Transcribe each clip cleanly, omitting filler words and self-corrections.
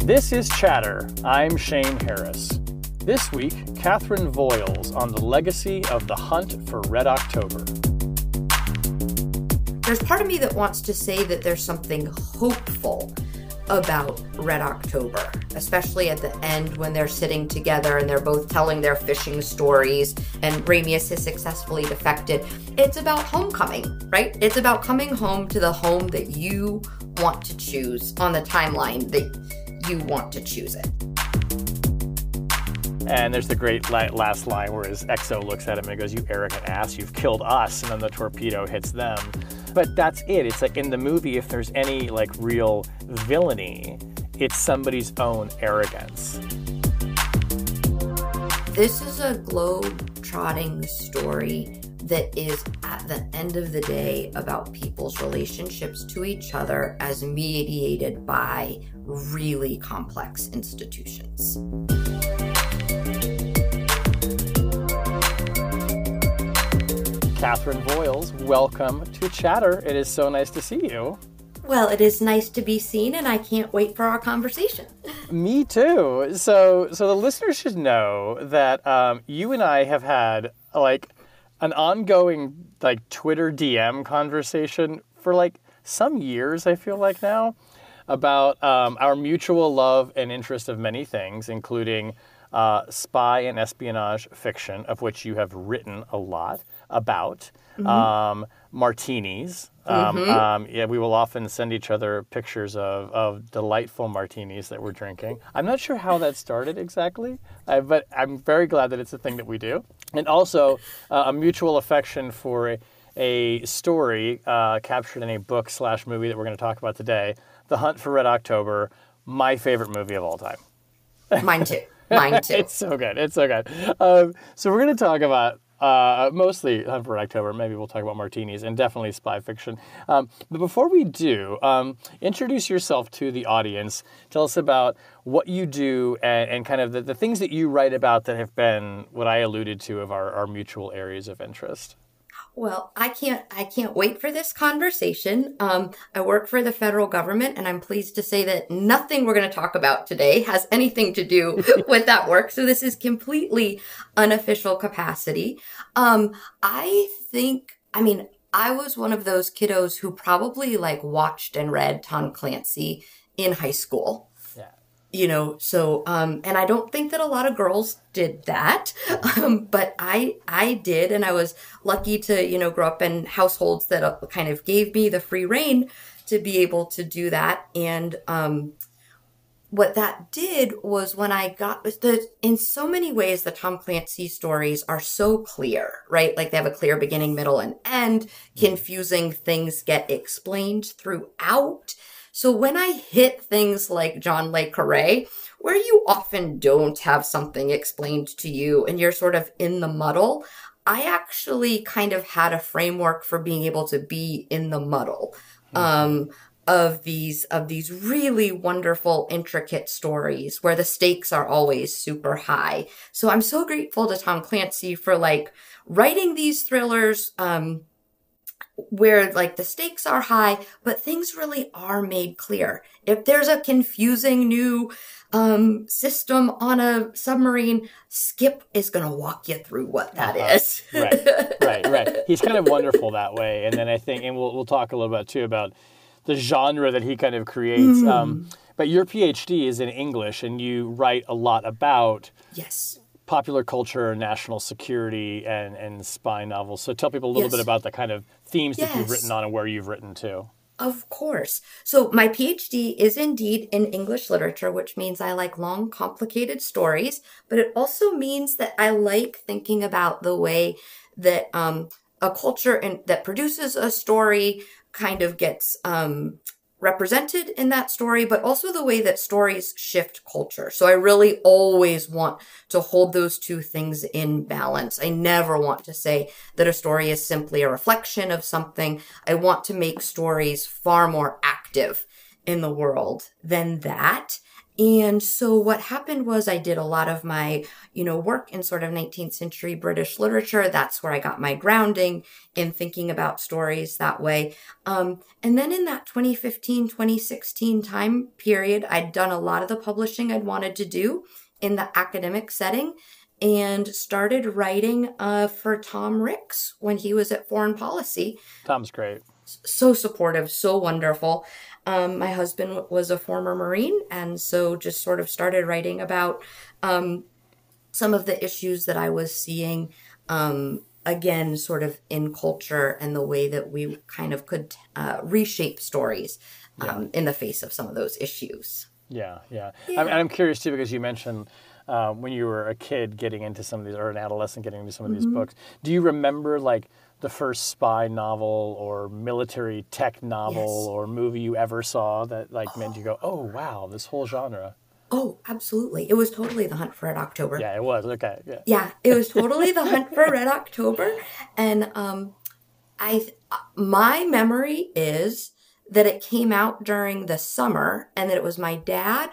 This is Chatter. I'm Shane Harris. This week, Katherine Voyles on the legacy of the hunt for Red October. There's part of me that wants to say that there's something hopeful about Red October, especially at the end when they're sitting together and they're both telling their fishing stories and Ramius has successfully defected. It's about homecoming, right? It's about coming home to the home that you want to choose on the timeline that you want to choose it. And there's the great last line where his XO looks at him and goes, "You arrogant ass, you've killed us," and then the torpedo hits them. But that's it. It's like in the movie, if there's any like real villainy, it's somebody's own arrogance. This is a globe-trotting story that is, at the end of the day, about people's relationships to each other as mediated by really complex institutions. Katherine Voyles, welcome to Chatter. It is so nice to see you. Well, it is nice to be seen, and I can't wait for our conversation. Me too. So the listeners should know that you and I have had like an ongoing like Twitter DM conversation for like some years, I feel like now, about our mutual love and interest of many things, including spy and espionage fiction, of which you have written a lot about, martinis. Yeah, we will often send each other pictures of delightful martinis that we're drinking. I'm not sure how that started exactly, but I'm very glad that it's a thing that we do. And also a mutual affection for a story captured in a book/movie that we're going to talk about today, The Hunt for Red October, my favorite movie of all time. Mine too. Mine too. It's so good. It's so good. So we're going to talk about mostly Hunt for Red October. Maybe we'll talk about martinis and definitely spy fiction. But before we do, introduce yourself to the audience. Tell us about what you do and kind of the things that you write about that have been what I alluded to of our mutual areas of interest. Well, I can't wait for this conversation. I work for the federal government, and I'm pleased to say that nothing we're going to talk about today has anything to do with that work. So this is completely unofficial capacity. I was one of those kiddos who probably like watched and read Tom Clancy in high school. You know, so, and I don't think that a lot of girls did that, but I did, and I was lucky to, grow up in households that kind of gave me the free rein to be able to do that. And what that did was when I got in so many ways, the Tom Clancy stories are so clear, right? Like they have a clear beginning, middle, and end. Confusing things get explained throughout. So when I hit things like John Le Carré, where you often don't have something explained to you and you're sort of in the muddle, I actually kind of had a framework for being able to be in the muddle of these really wonderful, intricate stories where the stakes are always super high. So I'm so grateful to Tom Clancy for like writing these thrillers, where like the stakes are high, but things really are made clear. If there's a confusing new system on a submarine, Skip is going to walk you through what that is. Right. He's kind of wonderful that way. And then I think, and we'll talk a little bit too about the genre that he kind of creates. But your PhD is in English, and you write a lot about popular culture, national security, and spy novels. So tell people a little bit about the kind of themes that you've written on and where you've written too. Of course. So my PhD is indeed in English literature, which means I like long, complicated stories, but it also means that I like thinking about the way that a culture that produces a story kind of gets represented in that story, but also the way that stories shift culture. So I really always want to hold those two things in balance. I never want to say that a story is simply a reflection of something. I want to make stories far more active in the world than that. And so what happened was I did a lot of my, work in sort of 19th century British literature. That's where I got my grounding in thinking about stories that way. And then in that 2015, 2016 time period, I'd done a lot of the publishing I'd wanted to do in the academic setting and started writing for Tom Ricks when he was at Foreign Policy. Tom's great. So supportive, so wonderful. My husband was a former Marine, and so just sort of started writing about some of the issues that I was seeing, again, sort of in culture and the way that we kind of could reshape stories in the face of some of those issues. Yeah, yeah. Yeah. I'm curious too because you mentioned when you were a kid getting into some of these, or an adolescent getting into some of these books. Do you remember like the first spy novel or military tech novel or movie you ever saw that like made you go, oh wow, this whole genre? Oh, absolutely. It was totally The Hunt for Red October. Yeah, it was. Okay, yeah. Yeah, it was totally The Hunt for Red October. And my memory is that it came out during the summer and that it was my dad,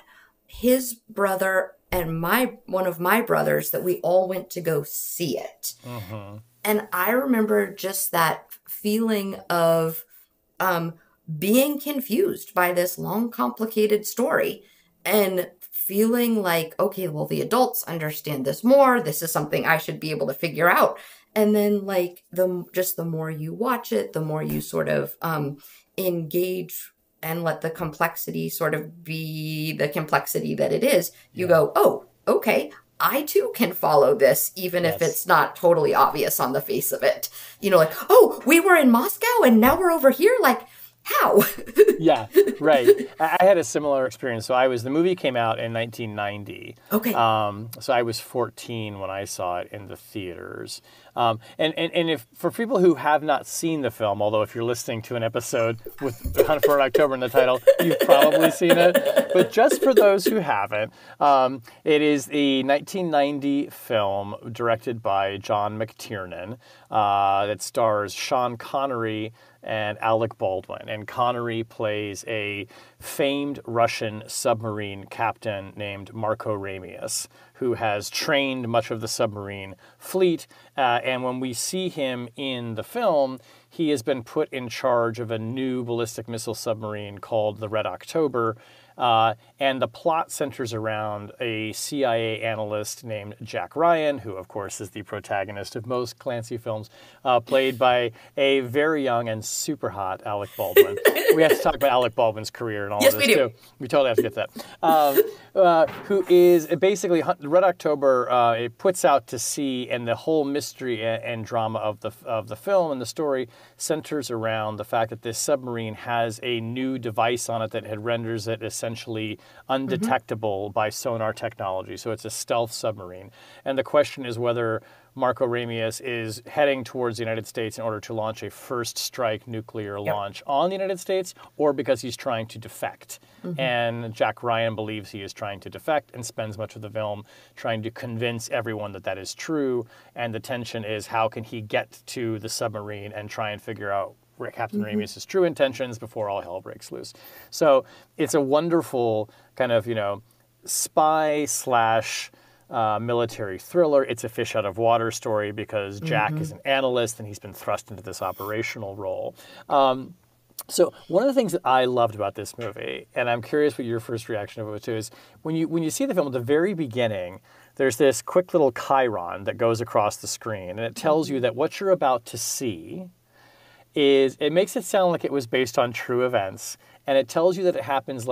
his brother, and one of my brothers that we all went to go see it. Mm-hmm. And I remember just that feeling of being confused by this long, complicated story and feeling like, okay, well, the adults understand this more. This is something I should be able to figure out. And then like the more you watch it, the more you sort of engage and let the complexity sort of be the complexity that it is. You go, oh, okay, I too can follow this, even if it's not totally obvious on the face of it. Like, oh, we were in Moscow and now we're over here. Like, how? Yeah, right. I had a similar experience. So the movie came out in 1990. Okay. So I was 14 when I saw it in the theaters. And if for people who have not seen the film, although if you're listening to an episode with Hunt for October in the title, you've probably seen it. But just for those who haven't, it is the 1990 film directed by John McTiernan that stars Sean Connery and Alec Baldwin. And Connery plays a famed Russian submarine captain named Marco Ramius, who has trained much of the submarine fleet. And when we see him in the film, he has been put in charge of a new ballistic missile submarine called the Red October. And the plot centers around a CIA analyst named Jack Ryan, who, of course, is the protagonist of most Clancy films, played by a very young and super hot Alec Baldwin. We have to talk about Alec Baldwin's career and all of this, too. We totally have to get to that. Who is basically, Red October, it puts out to sea, and the whole mystery and drama of the film and the story centers around the fact that this submarine has a new device on it that renders it essentially undetectable by sonar technology. So it's a stealth submarine. And the question is whether Marco Ramius is heading towards the United States in order to launch a first strike nuclear launch on the United States, or because he's trying to defect. And Jack Ryan believes he is trying to defect and spends much of the film trying to convince everyone that that is true. And the tension is, how can he get to the submarine and try and figure out Captain Ramius' true intentions before all hell breaks loose. So it's a wonderful kind of, spy slash military thriller. It's a fish out of water story because Jack is an analyst and he's been thrust into this operational role. So one of the things that I loved about this movie, and I'm curious what your first reaction of it too, is when you see the film at the very beginning, there's this quick little chyron that goes across the screen, and it tells you that what you're about to see it makes it sound like it was based on true events, and it tells you that it happens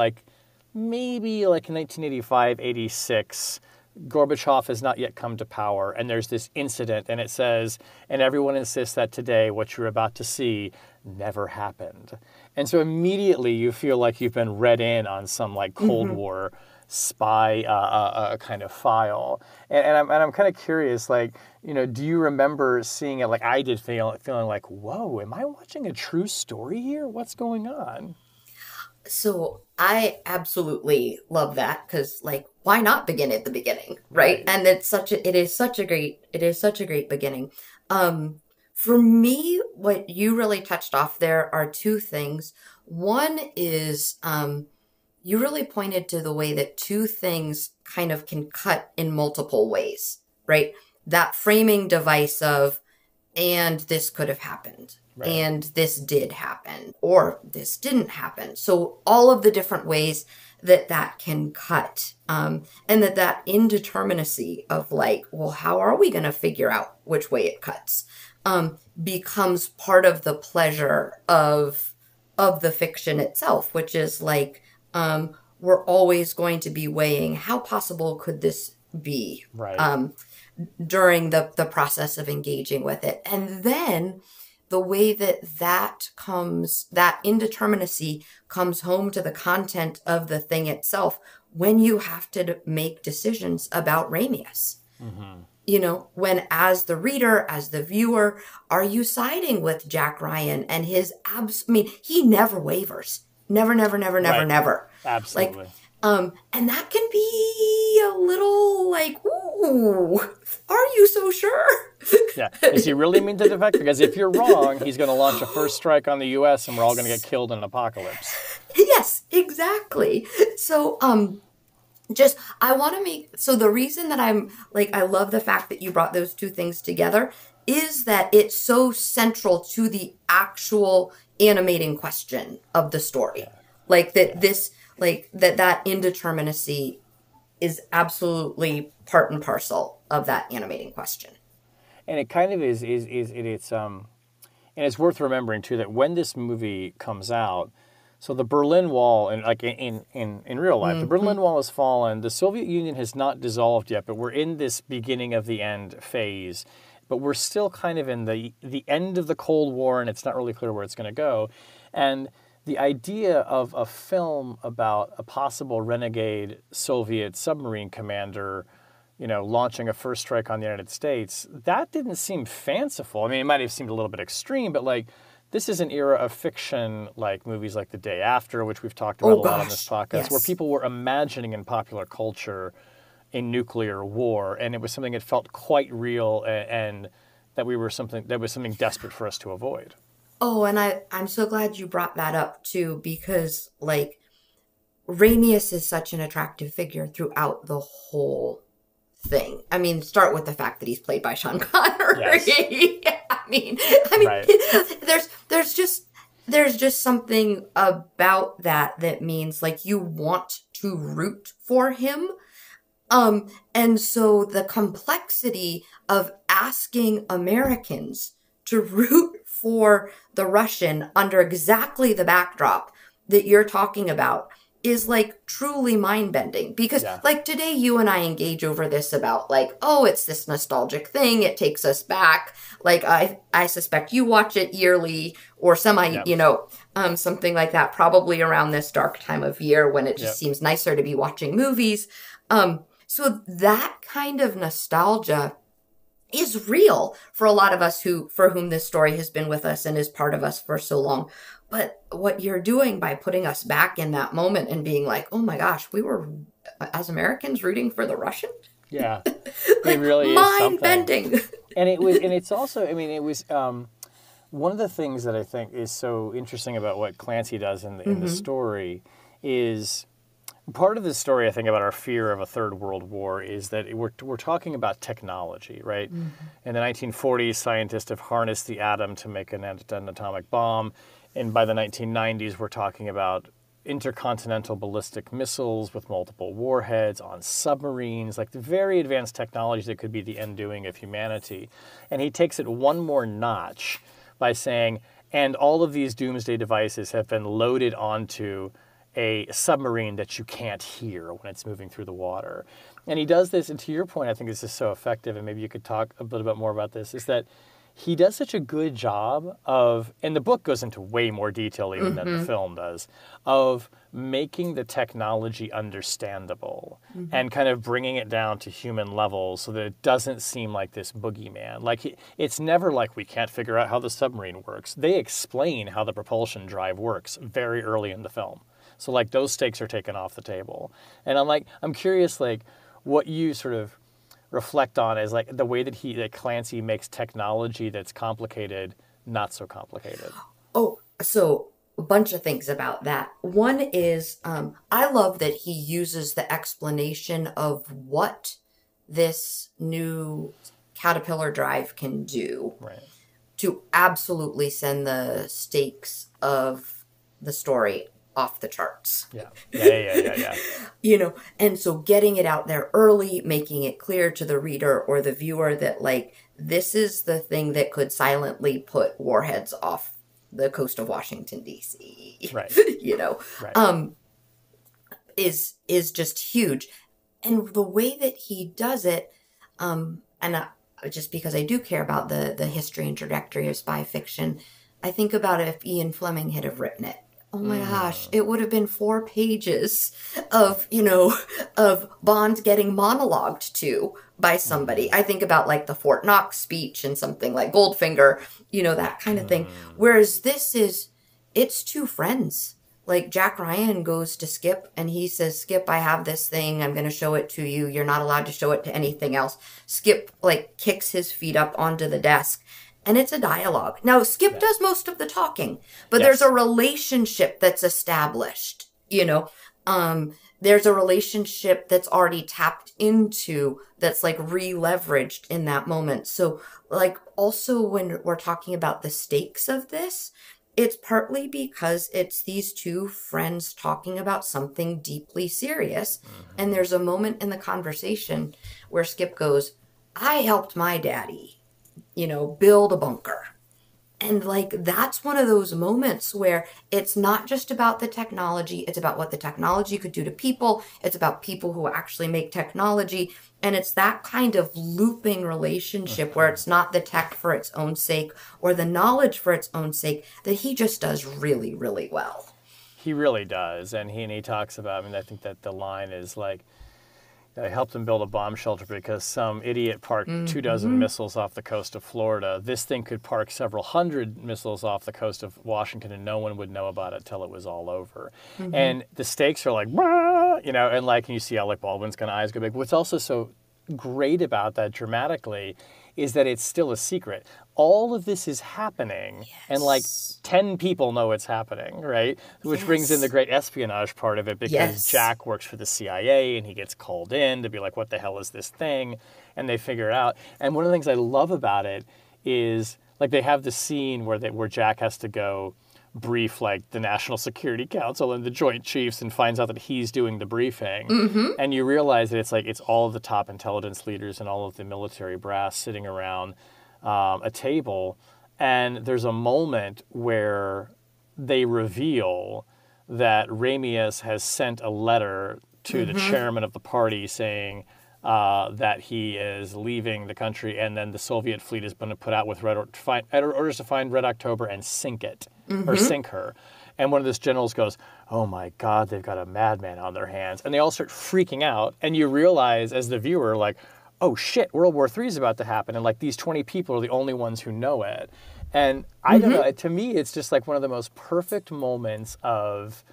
maybe in 1985, 86. Gorbachev has not yet come to power, and there's this incident, and it says, and everyone insists that today what you're about to see never happened. And so immediately you feel like you've been read in on some Cold War spy kind of file. And I'm kind of curious, do you remember seeing it like I did, feeling like, whoa, am I watching a true story here? What's going on? So I absolutely love that because, why not begin at the beginning, right? And it is such a great beginning. For me, what you really touched off there are two things. One is you really pointed to the way that two things kind of can cut in multiple ways, right? That framing device of, and this could have happened, Right. and this did happen, or this didn't happen. So all of the different ways that that can cut, and that indeterminacy of like, well, how are we going to figure out which way it cuts, becomes part of the pleasure of the fiction itself, which is like, we're always going to be weighing how possible could this be, Right. during the process of engaging with it. And then the way that indeterminacy comes home to the content of the thing itself when you have to make decisions about Ramius. Mm-hmm. You know, when as the reader, as the viewer, are you siding with Jack Ryan and his I mean, he never wavers. Never, never, never, never, Right. never. Absolutely. Like, and that can be a little like, ooh, are you so sure? Yeah. Does he really mean to defect? Because if you're wrong, he's going to launch a first strike on the U.S. and we're all going to get killed in an apocalypse. Yes, exactly. So, I want to so the reason that I'm like, I love the fact that you brought those two things together is that it's so central to the actual animating question of the story. Yeah. Like that that indeterminacy is absolutely part and parcel of that animating question. And it kind of is and it's worth remembering too that when this movie comes out, so the Berlin Wall, and like in real life, the Berlin Wall has fallen. The Soviet Union has not dissolved yet, but we're in this beginning of the end phase. But we're still kind of in the end of the Cold War, and it's not really clear where it's going to go. And the idea of a film about a possible renegade Soviet submarine commander, launching a first strike on the United States, that didn't seem fanciful. I mean, it might have seemed a little bit extreme, but like, this is an era of fiction, like movies like The Day After, which we've talked about a lot on this podcast, yes. where people were imagining in popular culture a nuclear war, and it was something that felt quite real, and that was something desperate for us to avoid. Oh, and I'm so glad you brought that up too, because like Ramius is such an attractive figure throughout the whole thing. I mean, start with the fact that he's played by Sean Connery. Yes. I mean, Right. there's just something about that means like you want to root for him. And so the complexity of asking Americans to root for the Russian under exactly the backdrop that you're talking about is like truly mind-bending, because like today you and I engage over this about like, oh, it's this nostalgic thing. It takes us back. Like I suspect you watch it yearly or something like that, probably around this dark time of year when it just seems nicer to be watching movies. So that kind of nostalgia is real for a lot of us for whom this story has been with us and is part of us for so long. But what you're doing by putting us back in that moment and being like, oh my gosh, we were, as Americans, rooting for the Russian? Yeah. Like, it really is mind-bending. And it's also, I mean, it was one of the things that I think is so interesting about what Clancy does in the story is part of the story, I think, about our fear of a third world war is that we're talking about technology, right? Mm-hmm. In the 1940s, scientists have harnessed the atom to make an atomic bomb. And by the 1990s, we're talking about intercontinental ballistic missiles with multiple warheads on submarines, like the very advanced technologies that could be the undoing of humanity. And he takes it one more notch by saying, and all of these doomsday devices have been loaded onto a submarine that you can't hear when it's moving through the water. And he does this, and to your point, I think this is so effective, and maybe you could talk a little bit more about this, is that he does such a good job of, and the book goes into way more detail even than the film does, of making the technology understandable and kind of bringing it down to human levels so that it doesn't seem like this boogeyman. Like, it's never like we can't figure out how the submarine works. They explain how the propulsion drive works very early in the film. So like those stakes are taken off the table. And I'm curious, like, what you sort of reflect on is like the way that Clancy makes technology that's complicated not so complicated. Oh, so a bunch of things about that. One is I love that he uses the explanation of what this new caterpillar drive can do Right. to absolutely send the stakes of the story off the charts. Yeah. Yeah. You know, and so getting it out there early, making it clear to the reader or the viewer that, like, this is the thing that could silently put warheads off the coast of Washington, D.C. Right. You know, Right. is just huge. And the way that he does it, just because I do care about the history and trajectory of spy fiction, I think about if Ian Fleming had have written it. Oh my gosh, it would have been 4 pages of, of Bond getting monologued to by somebody. I think about like the Fort Knox speech and something like Goldfinger, that kind of thing. Whereas it's 2 friends. Like Jack Ryan goes to Skip and he says, Skip, I have this thing. I'm going to show it to you. You're not allowed to show it to anything else. Skip like kicks his feet up onto the desk. And it's a dialogue. Now, Skip does most of the talking, but there's a relationship that's established, there's a relationship that's already tapped into, that's like re-leveraged in that moment. So like also when we're talking about the stakes of this, it's partly because it's these 2 friends talking about something deeply serious. And there's a moment in the conversation where Skip goes, I helped my daddy build a bunker. And like, that's one of those moments where it's not just about the technology. It's about what the technology could do to people. It's about people who actually make technology. And it's that kind of looping relationship where it's not the tech for its own sake or the knowledge for its own sake that he just does really, really well. He really does. And he talks about, I think that the line is like, I helped him build a bomb shelter because some idiot parked 24 missiles off the coast of Florida. This thing could park several hundred missiles off the coast of Washington and no one would know about it till it was all over. And the stakes are like, and you see Alec Baldwin's kind of eyes go big. What's also so great about that dramatically is that it's still a secret. All of this is happening, and like 10 people know it's happening, right? Which brings in the great espionage part of it, because Jack works for the CIA, and he gets called in to be like, what the hell is this thing? And they figure it out. And one of the things I love about it is, like, they have the scene where Jack has to go brief like the National Security Council and the Joint Chiefs and finds out that he's doing the briefing. And you realize that it's all of the top intelligence leaders and all of the military brass sitting around a table. And there's a moment where they reveal that Ramius has sent a letter to the chairman of the party saying that he is leaving the country, and then the Soviet fleet is going to put out with orders to find Red October and sink it, or sink her. And one of those generals goes, oh my God, they've got a madman on their hands. And they all start freaking out. And you realize as the viewer, like, oh shit, World War III is about to happen. And like these 20 people are the only ones who know it. And I don't know, to me, it's just like one of the most perfect moments of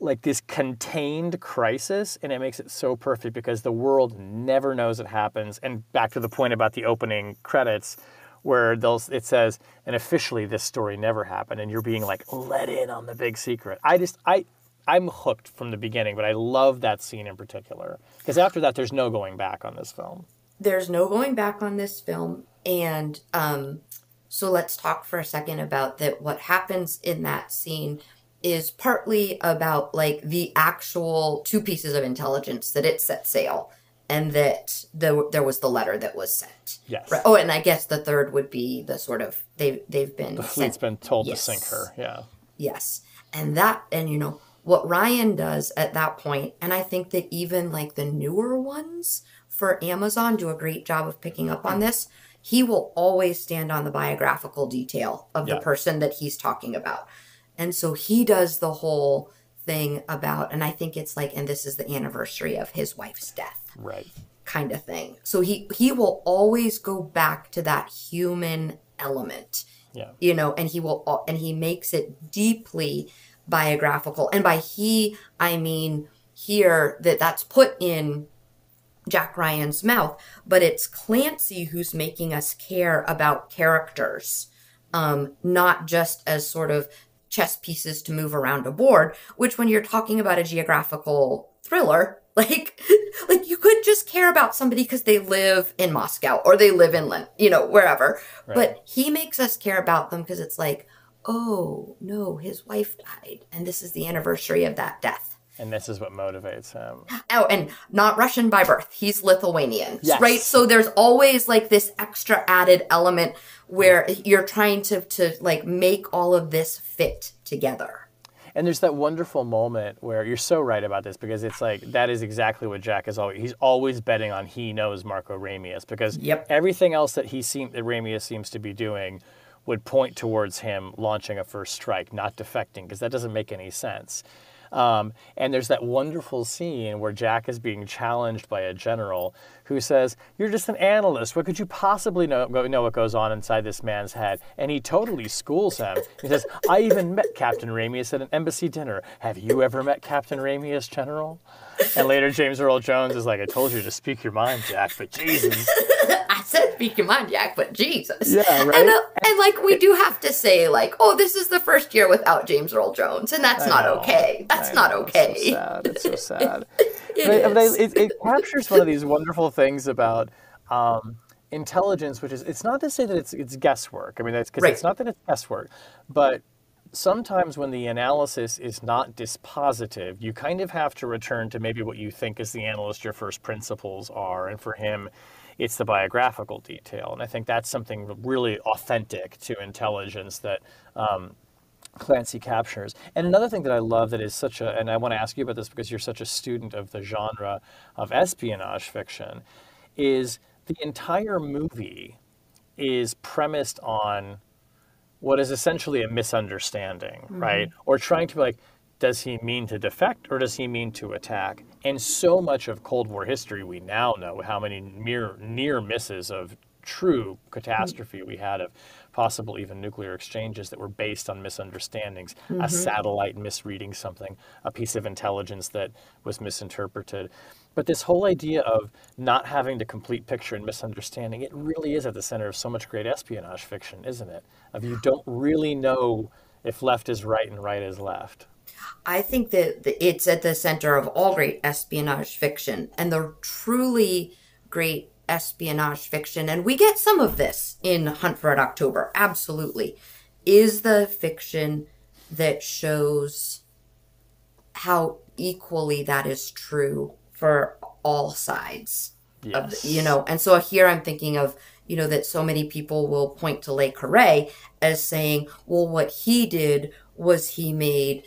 like this contained crisis, and it makes it so perfect because the world never knows it happens. And back to the point about the opening credits, where it says, and officially this story never happened, and you're being like let in on the big secret. I'm hooked from the beginning, but I love that scene in particular because after that, there's no going back on this film. There's no going back on this film, and so let's talk for a second about that. What happens in that scene is partly about like the actual 2 pieces of intelligence that it set sail, and that there was the letter that was sent. Yes. Right. Oh, and I guess the third would be the sort of the fleet's been told to sink her. Yeah. Yes, and what Ryan does at that point, and I think that even like the newer ones for Amazon do a great job of picking up on this. He will always stand on the biographical detail of the person that he's talking about. And so he does the whole thing about, and I think it's like, and this is the anniversary of his wife's death. Right. Kind of thing. So he will always go back to that human element. Yeah. And he makes it deeply biographical. And by he, I mean here that's put in Jack Ryan's mouth, but it's Clancy who's making us care about characters, not just as sort of chess pieces to move around a board, which when you're talking about a geographical thriller, like you could just care about somebody because they live in Moscow or they live in wherever. Right. But he makes us care about them because it's like, oh no, his wife died, and this is the anniversary of that death. And this is what motivates him. Oh, and not Russian by birth. He's Lithuanian. Yes. Right? So there's always like this extra added element where you're trying to like make all of this fit together. And there's that wonderful moment where you're so right about this, because it's like, that is exactly what Jack is always, he's always betting on he knows Marco Ramius, because everything else that Ramius seems to be doing would point towards him launching a first strike, not defecting, because that doesn't make any sense. And there's that wonderful scene where Jack is being challenged by a general who says, "You're just an analyst. What could you possibly know what goes on inside this man's head?" And he totally schools him. He says, "I even met Captain Ramius at an embassy dinner. Have you ever met Captain Ramius, General?" And later James Earl Jones is like, "I told you to speak your mind, Jack, but Jesus." I said speak your mind, Jack, but Jesus. Yeah, right? And like, we do have to say, like, oh, this is the first year without James Earl Jones, and that's not okay. That's not okay. It's so sad. It's so sad. It captures one of these wonderful things about intelligence, which is, it's not to say that it's guesswork. I mean, that's because it's not that it's guesswork, but sometimes when the analysis is not dispositive, you kind of have to return to maybe what you think as the analyst your first principles are. And for him, it's the biographical detail. And I think that's something really authentic to intelligence that Clancy captures. And another thing that I love that is and I want to ask you about this because you're such a student of the genre of espionage fiction, is the entire movie is premised on what is essentially a misunderstanding, right? Or trying to be like, does he mean to defect or does he mean to attack? And so much of Cold War history, we now know how many near misses of true catastrophe we had, of possible even nuclear exchanges that were based on misunderstandings, a satellite misreading something, a piece of intelligence that was misinterpreted. But this whole idea of not having the complete picture and misunderstanding, it really is at the center of so much great espionage fiction, isn't it? Of you don't really know if left is right and right is left. I think that it's at the center of all great espionage fiction, and the truly great espionage fiction, and we get some of this in Hunt for Red October, absolutely, is the fiction that shows how equally that is true for all sides. Yes. And so here I'm thinking of, that so many people will point to Le Carré as saying, well, what he did was he made,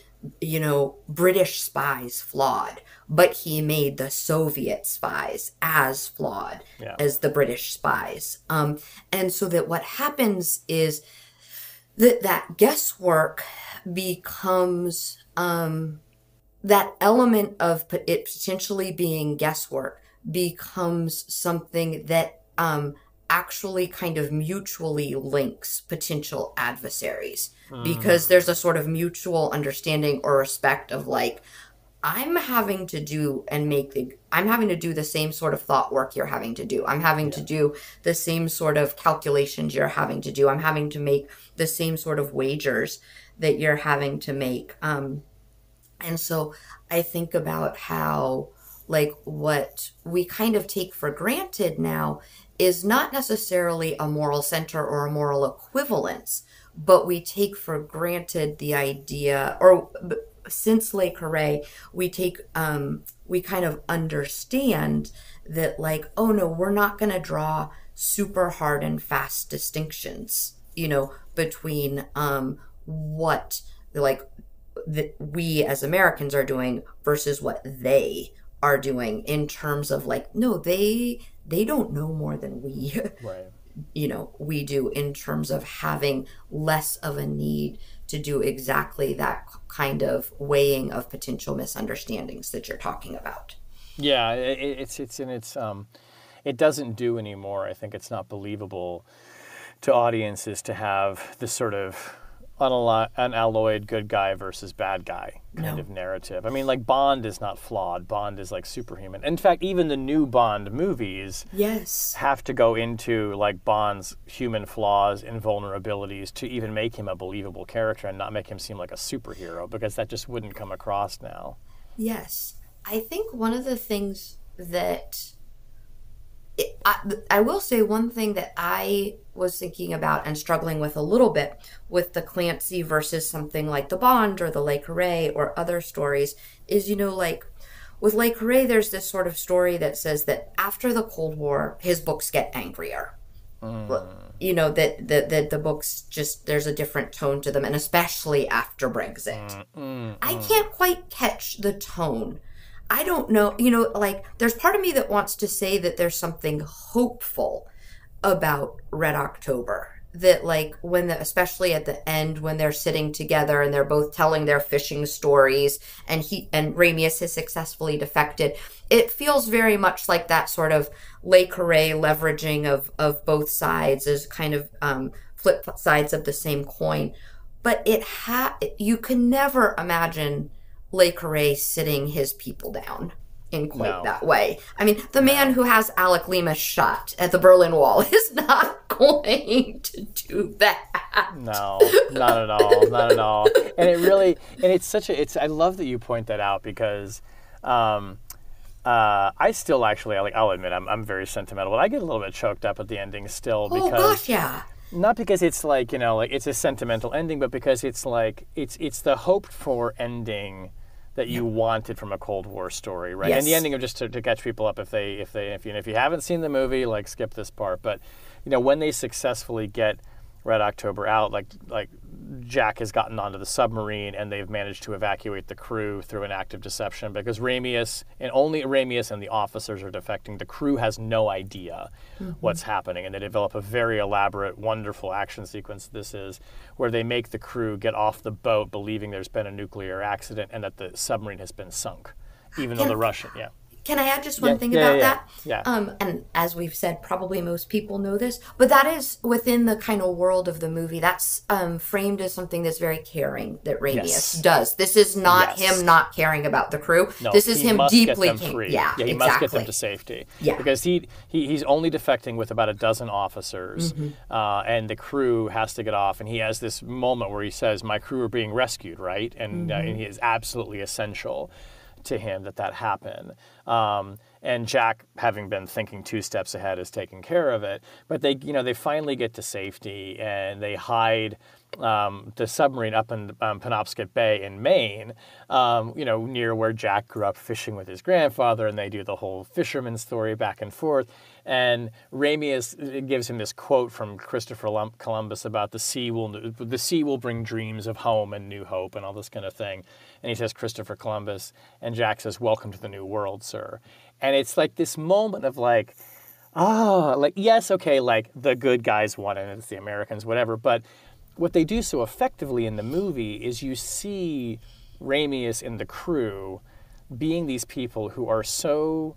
British spies flawed, but he made the Soviet spies as flawed as the British spies. And so that what happens is that guesswork becomes, that element of it potentially being guesswork becomes something that actually kind of mutually links potential adversaries, because there's a sort of mutual understanding or respect of like, I'm having to do the same sort of thought work you're having to do. I'm having to do the same sort of calculations you're having to do. I'm having to make the same sort of wagers that you're having to make. And so I think about how, like, what we kind of take for granted now is not necessarily a moral center or a moral equivalence, but we take for granted the idea, or since Le Carré, we kind of understand that, like, oh no, we're not going to draw super hard and fast distinctions, between what, like, that we as Americans are doing versus what they are doing, in terms of like, no, they don't know more than we, right. We do, in terms of having less of a need to do exactly that kind of weighing of potential misunderstandings that you're talking about. Yeah, it doesn't do anymore. I think it's not believable to audiences to have this sort of unalloyed good guy versus bad guy kind of narrative. I mean, like, Bond is not flawed. Bond is, like, superhuman. In fact, even the new Bond movies have to go into, like, Bond's human flaws and vulnerabilities to even make him a believable character and not make him seem like a superhero, because that just wouldn't come across now. Yes. I think one of the things that... I will say one thing that I was thinking about and struggling with a little bit with the Clancy versus something like the Bond or the Le Carré or other stories is, you know, like with Le Carré, there's this sort of story that says that after the Cold War, his books get angrier. You know, that the books just, there's a different tone to them, and especially after Brexit. I can't quite catch the tone. I don't know, you know, like, there's part of me that wants to say that there's something hopeful about Red October. That, like, especially at the end, when they're sitting together and they're both telling their fishing stories, and Ramius has successfully defected, it feels very much like that sort of Le Carré leveraging of both sides as kind of flip sides of the same coin. But you can never imagine Le Carré sitting his people down in quite that way. I mean, the man who has Alec Lima shot at the Berlin Wall is not going to do that. No, not at all, not at all. And it really, and I love that you point that out, because I still actually, I'll admit, I'm very sentimental, but I get a little bit choked up at the ending still, because... Oh, gosh, yeah. Not because it's like, you know, like, it's a sentimental ending, but because it's like, it's the hoped for ending that you wanted from a Cold War story, right? Yes. And the ending of, just to catch people up, if you haven't seen the movie, like, skip this part. But, you know, when they successfully get Red October out, like Jack has gotten onto the submarine and they've managed to evacuate the crew through an act of deception, because Ramius, and only Ramius and the officers are defecting. The crew has no idea what's happening, and they develop a very elaborate, wonderful action sequence, this is, where they make the crew get off the boat believing there's been a nuclear accident and that the submarine has been sunk, even though the Russian, Can I add just one thing about that? Yeah. And as we've said, probably most people know this, but that is within the kind of world of the movie. That's framed as something that's very caring that Ramius does. This is not him not caring about the crew. No, this is him deeply caring. Yeah, he must get them to safety. Yeah. Because he's only defecting with about a dozen officers, and the crew has to get off. And he has this moment where he says, "My crew are being rescued," right? And he is absolutely essential to him that happened. And Jack, having been thinking 2 steps ahead, is taking care of it. But they finally get to safety, and they hide the submarine up in Penobscot Bay in Maine, near where Jack grew up fishing with his grandfather, and they do the whole fisherman story back and forth. And Ramius gives him this quote from Christopher Columbus about the sea will bring dreams of home and new hope and all this kind of thing. And he says, Christopher Columbus, and Jack says, "Welcome to the new world, sir." And it's like this moment of like, yes, okay, like the good guys won and it's the Americans, whatever. But what they do so effectively in the movie is you see Ramius and the crew being these people who are so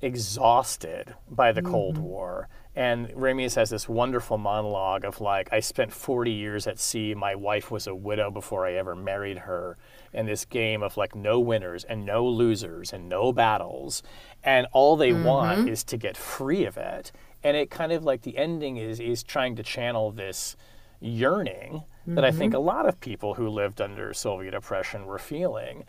exhausted by the Cold War. And Ramius has this wonderful monologue of like, "I spent 40 years at sea. My wife was a widow before I ever married her." And this game of like no winners and no losers and no battles. And all they want is to get free of it. And it kind of like the ending is trying to channel this yearning that I think a lot of people who lived under Soviet oppression were feeling.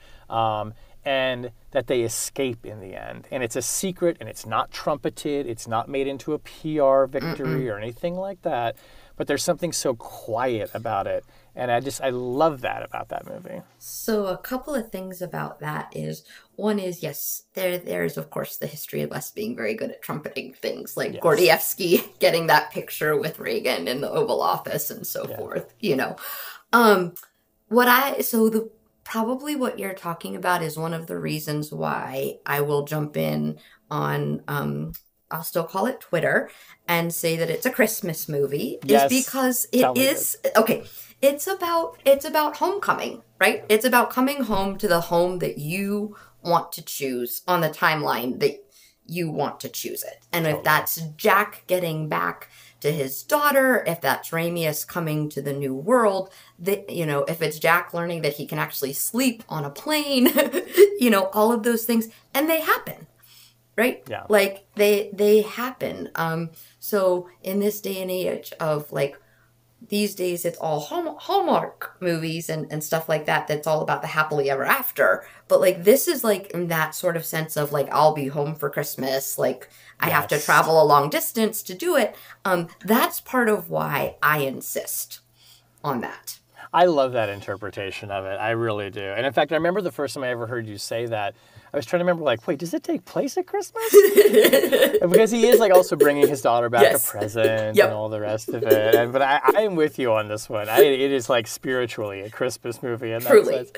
And that they escape in the end. And it's a secret, and it's not trumpeted, it's not made into a PR victory or anything like that, but there's something so quiet about it. And I love that about that movie. So a couple of things about that is, one is, yes, there's of course the history of us being very good at trumpeting things, like Gordievsky getting that picture with Reagan in the Oval Office and so forth, Probably what you're talking about is one of the reasons why I will jump in on, I'll still call it Twitter, and say that it's a Christmas movie, is because it is, okay, it's about homecoming, right? It's about coming home to the home that you want to choose on the timeline that you want to choose it. And if that's Jack getting back to his daughter, if that's Ramius coming to the new world, that, if it's Jack learning that he can actually sleep on a plane, all of those things, and they happen. Right? Yeah. Like they happen. So in this day and age of like, these days it's all Hallmark movies and stuff like that. That's all about the happily ever after. But like, this is like in that sort of sense of like, I'll be home for Christmas. Like I have to travel a long distance to do it. That's part of why I insist on that. I love that interpretation of it. I really do. And in fact, I remember the first time I ever heard you say that, I was trying to remember, like, wait, does it take place at Christmas? Because he is, like, also bringing his daughter back a present and all the rest of it. But I am with you on this one. It is, like, spiritually a Christmas movie in that sense.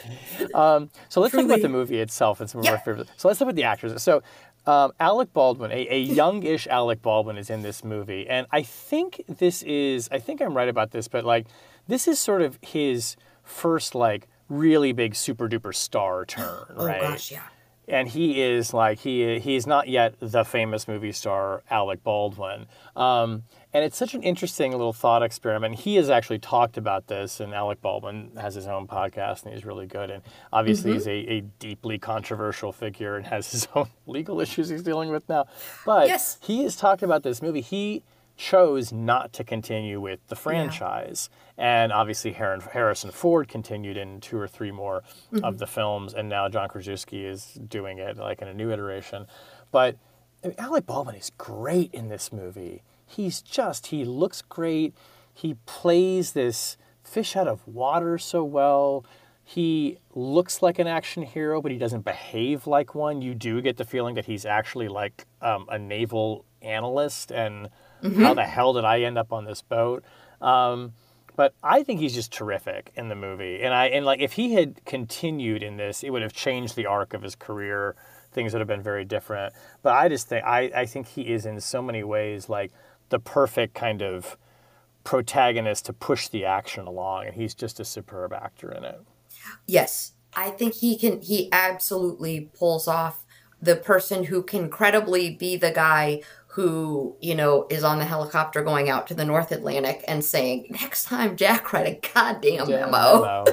So let's talk about the movie itself and some of our favorites. So let's talk about the actors. So Alec Baldwin, a youngish Alec Baldwin is in this movie. And I think I'm right about this, but, like, this is sort of his first, like, really big super duper star turn, right? Oh, gosh, yeah. And he is like, he's not yet the famous movie star Alec Baldwin. And it's such an interesting little thought experiment. He has actually talked about this, and Alec Baldwin has his own podcast, and he's really good. And obviously he's a deeply controversial figure and has his own legal issues he's dealing with now. But he has talked about this movie. He chose not to continue with the franchise. And obviously Harrison Ford continued in 2 or 3 more of the films, and now John Krasinski is doing it like in a new iteration. But I mean, Alec Baldwin is great in this movie. He looks great. He plays this fish out of water so well. He looks like an action hero, but he doesn't behave like one. You do get the feeling that he's actually like a naval analyst, and how the hell did I end up on this boat? But I think he's just terrific in the movie. And like, if he had continued in this, it would have changed the arc of his career. Things would have been very different. But I think he is in so many ways like the perfect kind of protagonist to push the action along. And he's just a superb actor in it. Yes. I think he absolutely pulls off the person who can credibly be the guy who, is on the helicopter going out to the North Atlantic and saying, next time Jack, write a goddamn memo.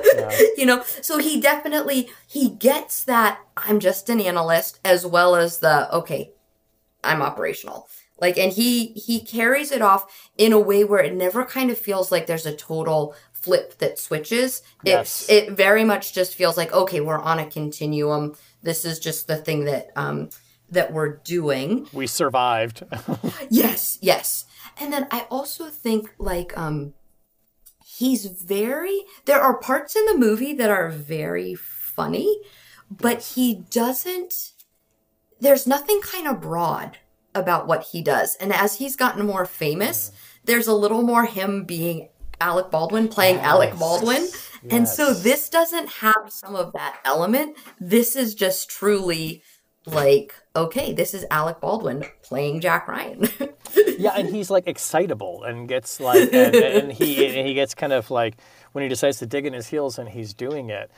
Yeah. So he gets that I'm just an analyst, as well as okay, I'm operational. Like, and he carries it off in a way where it never kind of feels like there's a total flip that switches. Yes. It very much just feels like, okay, we're on a continuum. This is just the thing that we're doing. We survived. Yes. And then I also think like there are parts in the movie that are very funny, but there's nothing kind of broad about what he does. And as he's gotten more famous, there's a little more him being Alec Baldwin playing Alec Baldwin. Yes. And so this doesn't have some of that element. This is just truly like, okay, this is Alec Baldwin playing Jack Ryan. Yeah, and he's like excitable and gets like, and he gets kind of like, when he decides to dig in his heels and he's doing it.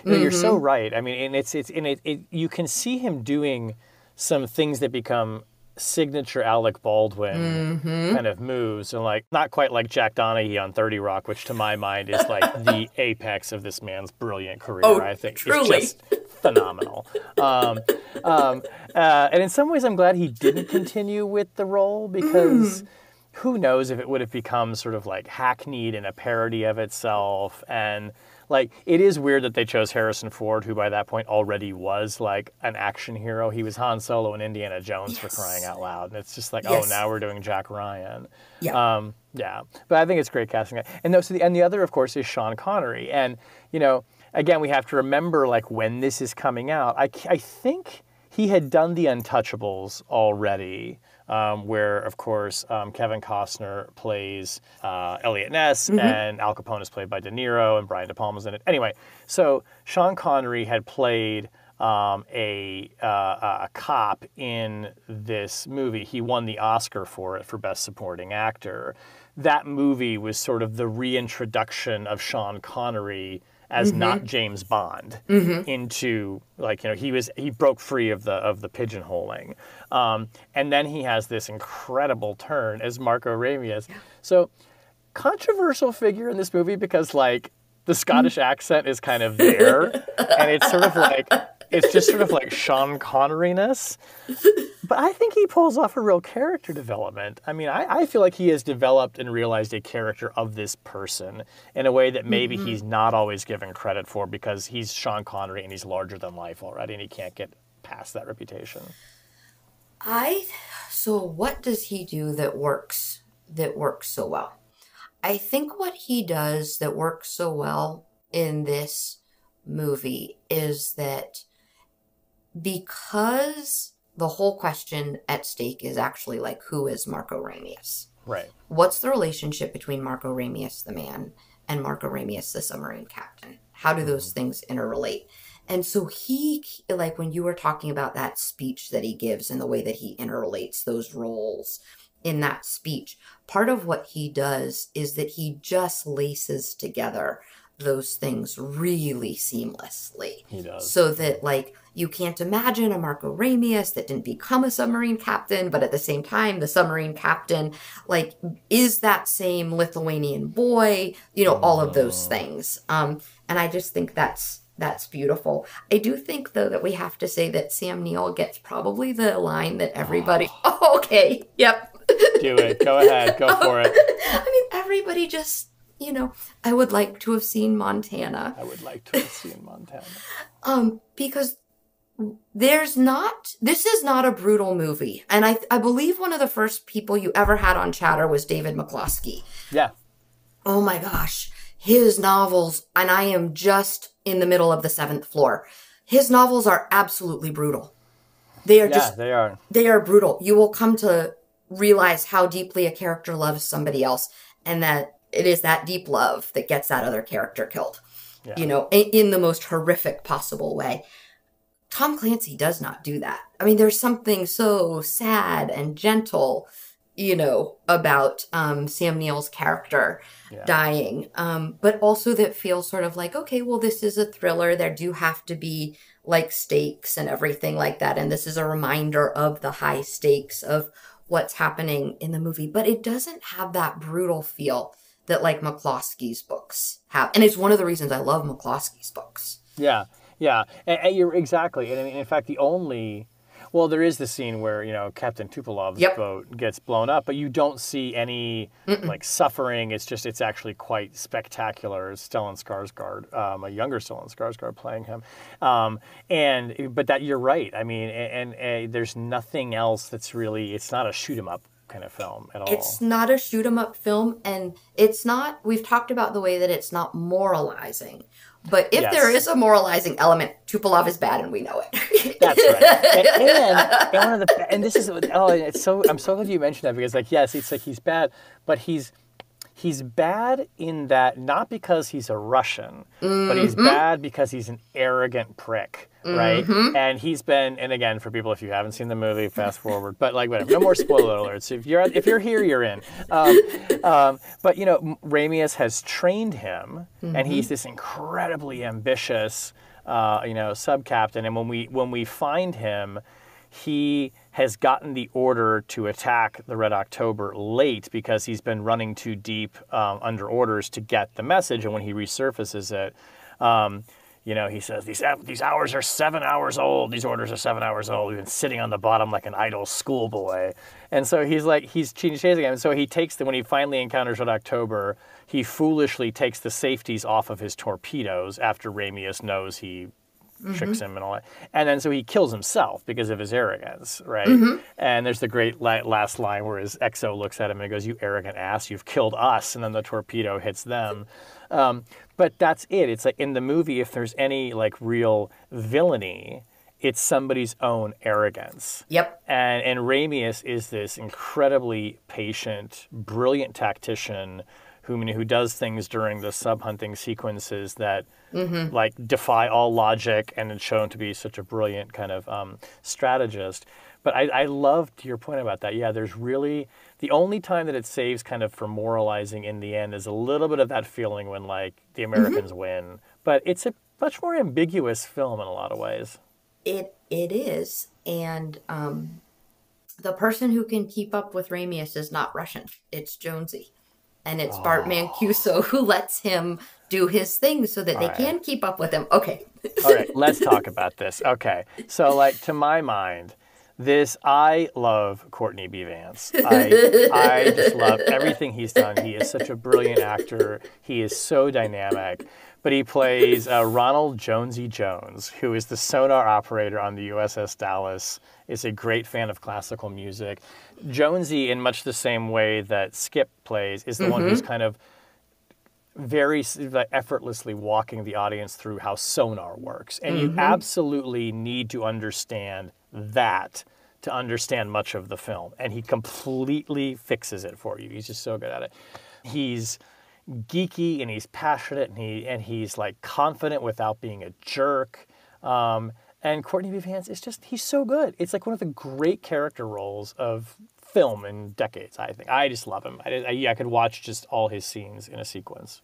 You're so right. I mean, and you can see him doing some things that become signature Alec Baldwin kind of moves, and like not quite like Jack Donaghy on 30 Rock, which to my mind is like the apex of this man's brilliant career. I think truly. It's just phenomenal. And in some ways I'm glad he didn't continue with the role, because who knows if it would have become sort of like hackneyed and a parody of itself. And like, it is weird that they chose Harrison Ford, who by that point already was like an action hero. He was Han Solo and Indiana Jones, for crying out loud. And it's just like, oh, now we're doing Jack Ryan. Yeah. But I think it's great casting. And the other, of course, is Sean Connery. And, again, we have to remember like when this is coming out. I think he had done The Untouchables already. Where, of course, Kevin Costner plays Elliot Ness, and Al Capone is played by De Niro, and Brian De Palma's in it. Anyway, so Sean Connery had played a cop in this movie. He won the Oscar for it for Best Supporting Actor. That movie was sort of the reintroduction of Sean Connery as not James Bond into, like, you know, he broke free of the pigeonholing. And then he has this incredible turn as Marco Ramius. So controversial figure in this movie because, like, the Scottish accent is kind of there, and it's sort of like, it's just sort of like Sean Connery-ness. But I think he pulls off a real character development. I mean, I feel like he has developed and realized a character of this person in a way that maybe he's not always given credit for because he's Sean Connery and he's larger than life already, and he can't get past that reputation. So what does he do that works so well? I think what he does that works so well in this movie is that because the whole question at stake is actually, like, who is Marco Ramius? Right. What's the relationship between Marco Ramius, the man, and Marco Ramius, the submarine captain? How do those things interrelate? And so he, like, when you were talking about that speech that he gives and the way that he interrelates those roles in that speech, part of what he does is that he just laces together those things really seamlessly. He does. So that, like, you can't imagine a Marco Ramius that didn't become a submarine captain, but at the same time, the submarine captain, like, is that same Lithuanian boy, you know, all of those things. And I just think that's beautiful. I do think, though, that we have to say that Sam Neill gets probably the line that everybody... Oh, okay, yep. Do it. Go ahead. Go for it. I mean, everybody just, you know, I would like to have seen Montana. I would like to have seen Montana. Because this is not a brutal movie. And I believe one of the first people you ever had on Chatter was David McCloskey. Yeah. Oh my gosh. His novels, and I am just in the middle of The Seventh Floor. His novels are absolutely brutal. They are They are brutal. You will come to realize how deeply a character loves somebody else, and that it is that deep love that gets that other character killed. Yeah. You know, in the most horrific possible way. Tom Clancy does not do that. I mean, there's something so sad and gentle, you know, about Sam Neill's character dying, but also that feels sort of like, okay, well, this is a thriller. There do have to be, like, stakes and everything like that, and this is a reminder of the high stakes of what's happening in the movie, but it doesn't have that brutal feel that, like, McCloskey's books have. And it's one of the reasons I love McCloskey's books. Yeah, yeah. And you're exactly. And I mean, in fact, there is the scene where, you know, Captain Tupolov's boat gets blown up, but you don't see any, like, suffering. It's actually quite spectacular. Stellan Skarsgård, a younger Stellan Skarsgård playing him. But that, you're right. I mean, and there's nothing else that's really, it's not a shoot 'em up kind of film at all. It's not a shoot 'em up film, and it's not, we've talked about the way that it's not moralizing. But if there is a moralizing element, Tupolov is bad, and we know it. That's right. And one of the, and this is, I'm so glad you mentioned that, because, like, yes, it's like he's bad, but he's bad in that, not because he's a Russian, but he's bad because he's an arrogant prick, right? And he's been, and again, for people, if you haven't seen the movie, fast forward, but, like, whatever, no more spoiler alerts. If you're here, you're in. But, you know, Ramius has trained him, and he's this incredibly ambitious, you know, sub-captain. And when we find him, he has gotten the order to attack the Red October late because he's been running too deep under orders to get the message. And when he resurfaces it, you know, he says, these hours are 7 hours old. These orders are 7 hours old. We've been sitting on the bottom like an idle schoolboy. And so he's chasing him. And so he takes when he finally encounters Red October, he foolishly takes the safeties off of his torpedoes after Ramius knows he tricks him and all that. And then so he kills himself because of his arrogance, right? And there's the great last line where his XO looks at him and he goes, "You arrogant ass, you've killed us." And then the torpedo hits them. But that's it. It's like in the movie, if there's any, like, real villainy, it's somebody's own arrogance. Yep. And Ramius is this incredibly patient, brilliant tactician who does things during the sub-hunting sequences that like defy all logic, and is shown to be such a brilliant kind of strategist. But I love, to your point about that, yeah, there's really, the only time that it saves kind of for moralizing in the end is a little bit of that feeling when like the Americans win. But it's a much more ambiguous film in a lot of ways. It is, and the person who can keep up with Ramius is not Russian. It's Jonesy. And it's Bart Mancuso who lets him do his thing so that they can keep up with him. Okay. All right, let's talk about this. Okay, so like to my mind, I love Courtney B. Vance. I just love everything he's done. He is such a brilliant actor. He is so dynamic. But he plays Ronald Jonesy Jones, who is the sonar operator on the USS Dallas, is a great fan of classical music. Jonesy, in much the same way that Skip plays, is the one who's kind of very effortlessly walking the audience through how sonar works. And you absolutely need to understand that to understand much of the film. And he completely fixes it for you. He's just so good at it. He's geeky and he's passionate and he's like confident without being a jerk. And Courtney B. Vance is just, he's so good. It's like one of the great character roles of film in decades, I think. I just love him. I could watch just all his scenes in a sequence.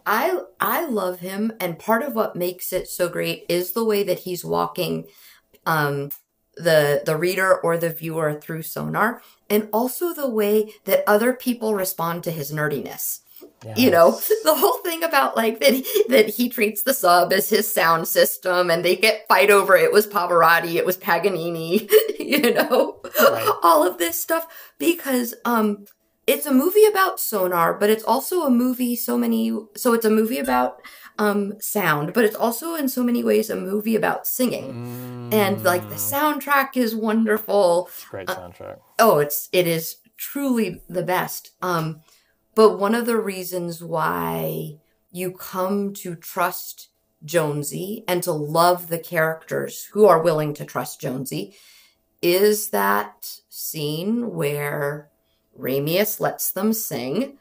I love him, and part of what makes it so great is the way that he's walking the reader or the viewer through sonar, and also the way that other people respond to his nerdiness. Yes. You know, the whole thing about like that he treats the sub as his sound system, and they fight over it was Pavarotti, it was Paganini, you know, all of this stuff, because it's a movie about sonar, but it's also a movie so it's a movie about sound, but it's also in so many ways a movie about singing. And like the soundtrack is wonderful. It's a great soundtrack. It is truly the best. But one of the reasons why you come to trust Jonesy and to love the characters who are willing to trust Jonesy is that scene where Ramius lets them sing.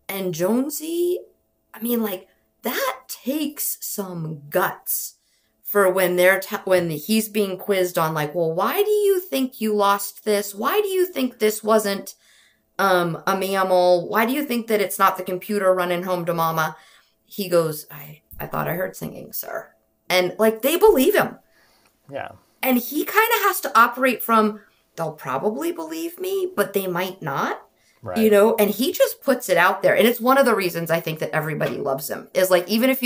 And Jonesy, I mean, like, that takes some guts for when when he's being quizzed on, like, well, why do you think you lost this? Why do you think this wasn't a mammal? Why do you think that it's not the computer running home to mama? He goes, I thought I heard singing, sir. And, like, they believe him. Yeah. And he kind of has to operate from, they'll probably believe me, but they might not. Right. You know, and he just puts it out there. And it's one of the reasons I think that everybody loves him is like, even if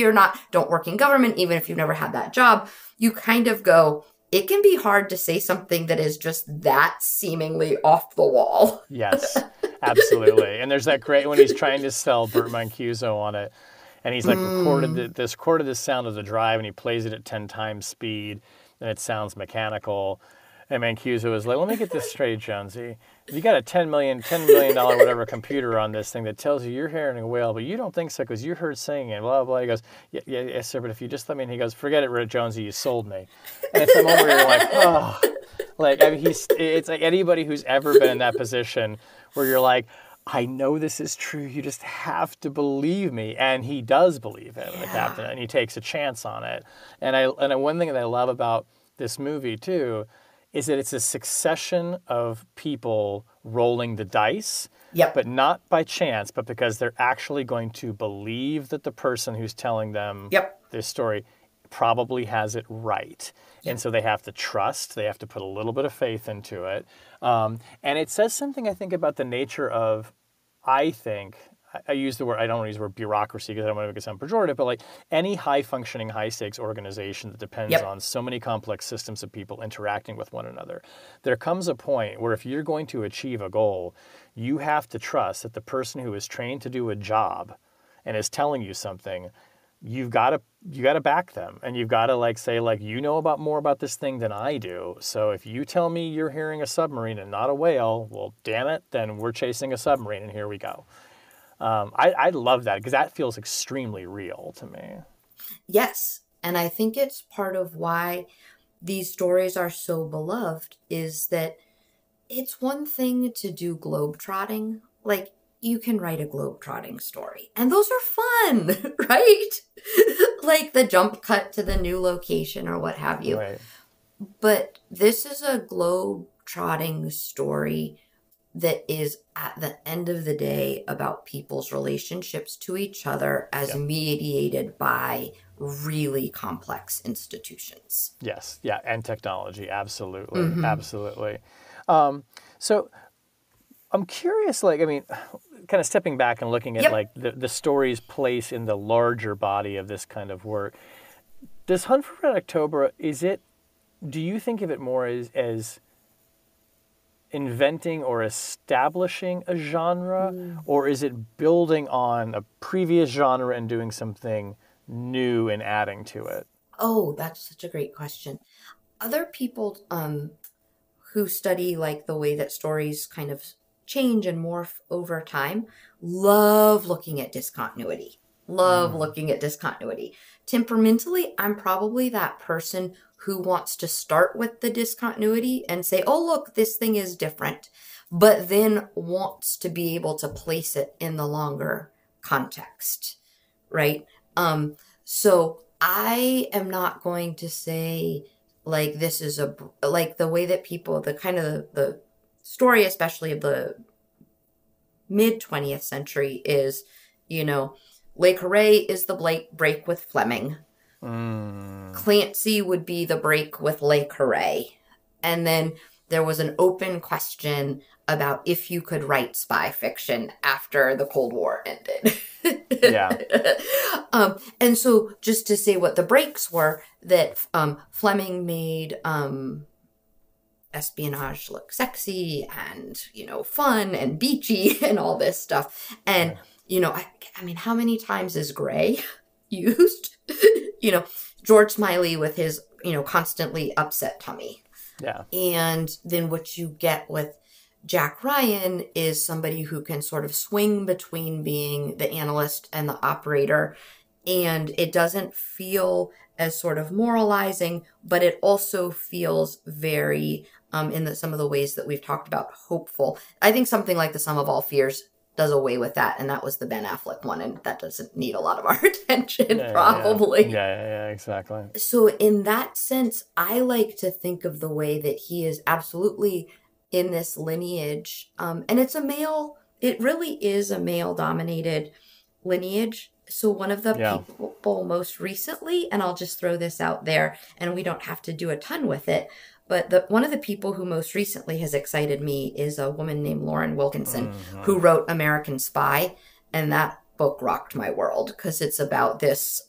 don't work in government, even if you've never had that job, you kind of go, it can be hard to say something that is just that seemingly off the wall. Yes, absolutely. And there's that great when he's trying to sell Burt Mancuso on it. And he's like recorded the sound of the drive and he plays it at 10 times speed and it sounds mechanical. And Mancuso is like, let me get this straight, Jonesy. You got a $10 million whatever computer on this thing that tells you you're hearing a whale, but you don't think so because you heard singing and blah, blah. He goes, yes, sir, but if you just let me, and he goes, forget it, Jonesy, you sold me. And it's the moment where you're like, oh. Like, I mean, it's like anybody who's ever been in that position where you're like, I know this is true. You just have to believe me. And he does believe him, the captain, and he takes a chance on it. And one thing that I love about this movie, too, is that it's a succession of people rolling the dice, but not by chance, but because they're actually going to believe that the person who's telling them this story probably has it right. And so they have to trust, they have to put a little bit of faith into it. And it says something, I think, about the nature of, I don't want to use the word bureaucracy because I don't want to make it sound pejorative, but like any high-functioning, high-stakes organization that depends on so many complex systems of people interacting with one another, there comes a point where if you're going to achieve a goal, you have to trust that the person who is trained to do a job and is telling you something, you got to back them, and you've got to like say like, you know more about this thing than I do. So if you tell me you're hearing a submarine and not a whale, well, damn it, then we're chasing a submarine, and here we go. I love that because that feels extremely real to me. Yes. And I think it's part of why these stories are so beloved is that it's one thing to do globetrotting. Like, you can write a globetrotting story. And those are fun, right? Like the jump cut to the new location or what have you. Right. But this is a globe-trotting story that is, at the end of the day, about people's relationships to each other as mediated by really complex institutions. Yes. Yeah. And technology. Absolutely. Mm-hmm. Absolutely. So I'm curious, like, I mean, kind of stepping back and looking at like the story's place in the larger body of this kind of work. Does Hunt for Red October, do you think of it more as inventing or establishing a genre, or is it building on a previous genre and doing something new and adding to it? Oh, that's such a great question. Other people who study like the way that stories kind of change and morph over time love looking at discontinuity. Temperamentally, I'm probably that person who wants to start with the discontinuity and say, oh, look, this thing is different, but then wants to be able to place it in the longer context, right? So I am not going to say like this is like the way that people, the kind of the story, especially of the mid 20th century is, Le Carré is the break with Fleming. Clancy would be the break with Le Carré. And then there was an open question about if you could write spy fiction after the Cold War ended. Yeah. And so just to say what the breaks were, that Fleming made espionage look sexy and, fun and beachy and all this stuff. And, I mean, how many times is gray used? George Smiley with his, constantly upset tummy. Yeah. And then what you get with Jack Ryan is somebody who can sort of swing between being the analyst and the operator. And it doesn't feel as sort of moralizing, but it also feels very, in some of the ways that we've talked about, hopeful. I think something like The Sum of All Fears does away with that, and that was the Ben Affleck one, and that doesn't need a lot of our attention, probably. Yeah, exactly. So in that sense, I like to think of the way that he is absolutely in this lineage, and it really is a male-dominated lineage. So one of the people most recently, and I'll just throw this out there, and we don't have to do a ton with it, but one of the people who most recently has excited me is a woman named Lauren Wilkinson, who wrote American Spy. And that book rocked my world because it's about this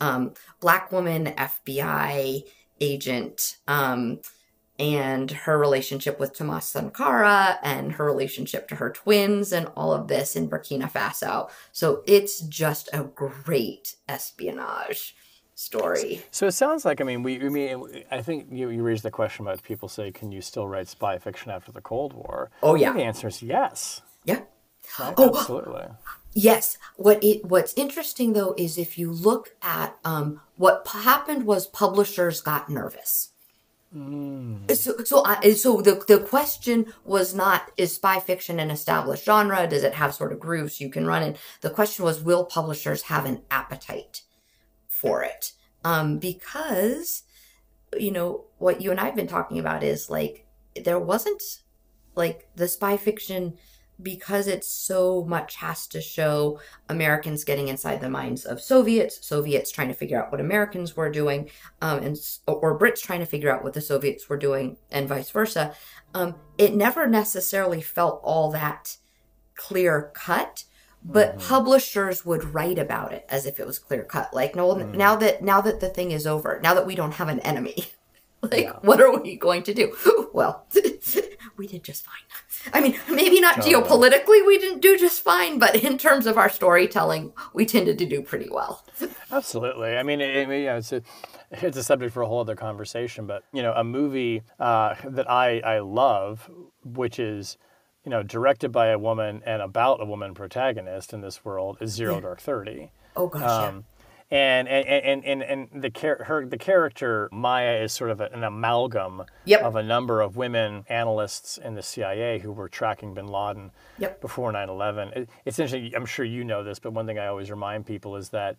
Black woman FBI agent and her relationship with Tomas Sankara and her relationship to her twins and all of this in Burkina Faso. So it's just a great espionage story. So it sounds like, I think you raised the question about people say, can you still write spy fiction after the Cold War? Oh, yeah. I think the answer is yes. Yeah. Right? Oh, absolutely. Yes. What's interesting, though, is if you look at what happened was publishers got nervous. So the question was not, is spy fiction an established genre? Does it have sort of grooves you can run in? The question was, will publishers have an appetite for it? Because, what you and I have been talking about is like, there wasn't like the spy fiction, because it so much has to show Americans getting inside the minds of Soviets trying to figure out what Americans were doing, or Brits trying to figure out what the Soviets were doing, and vice versa. It never necessarily felt all that clear cut, but publishers would write about it as if it was clear cut. Like, no, now that the thing is over, now that we don't have an enemy, what are we going to do? Well, we did just fine. I mean, maybe not geopolitically we didn't do just fine, but in terms of our storytelling, we tended to do pretty well. Absolutely. I mean, it's a subject for a whole other conversation, but, a movie that I love, which is, directed by a woman and about a woman protagonist in this world, is Zero Dark 30. Oh, gosh, And the character Maya is sort of an amalgam Yep. of a number of women analysts in the CIA who were tracking bin Laden Yep. before 9/11. It's interesting. I'm sure you know this, but one thing I always remind people is that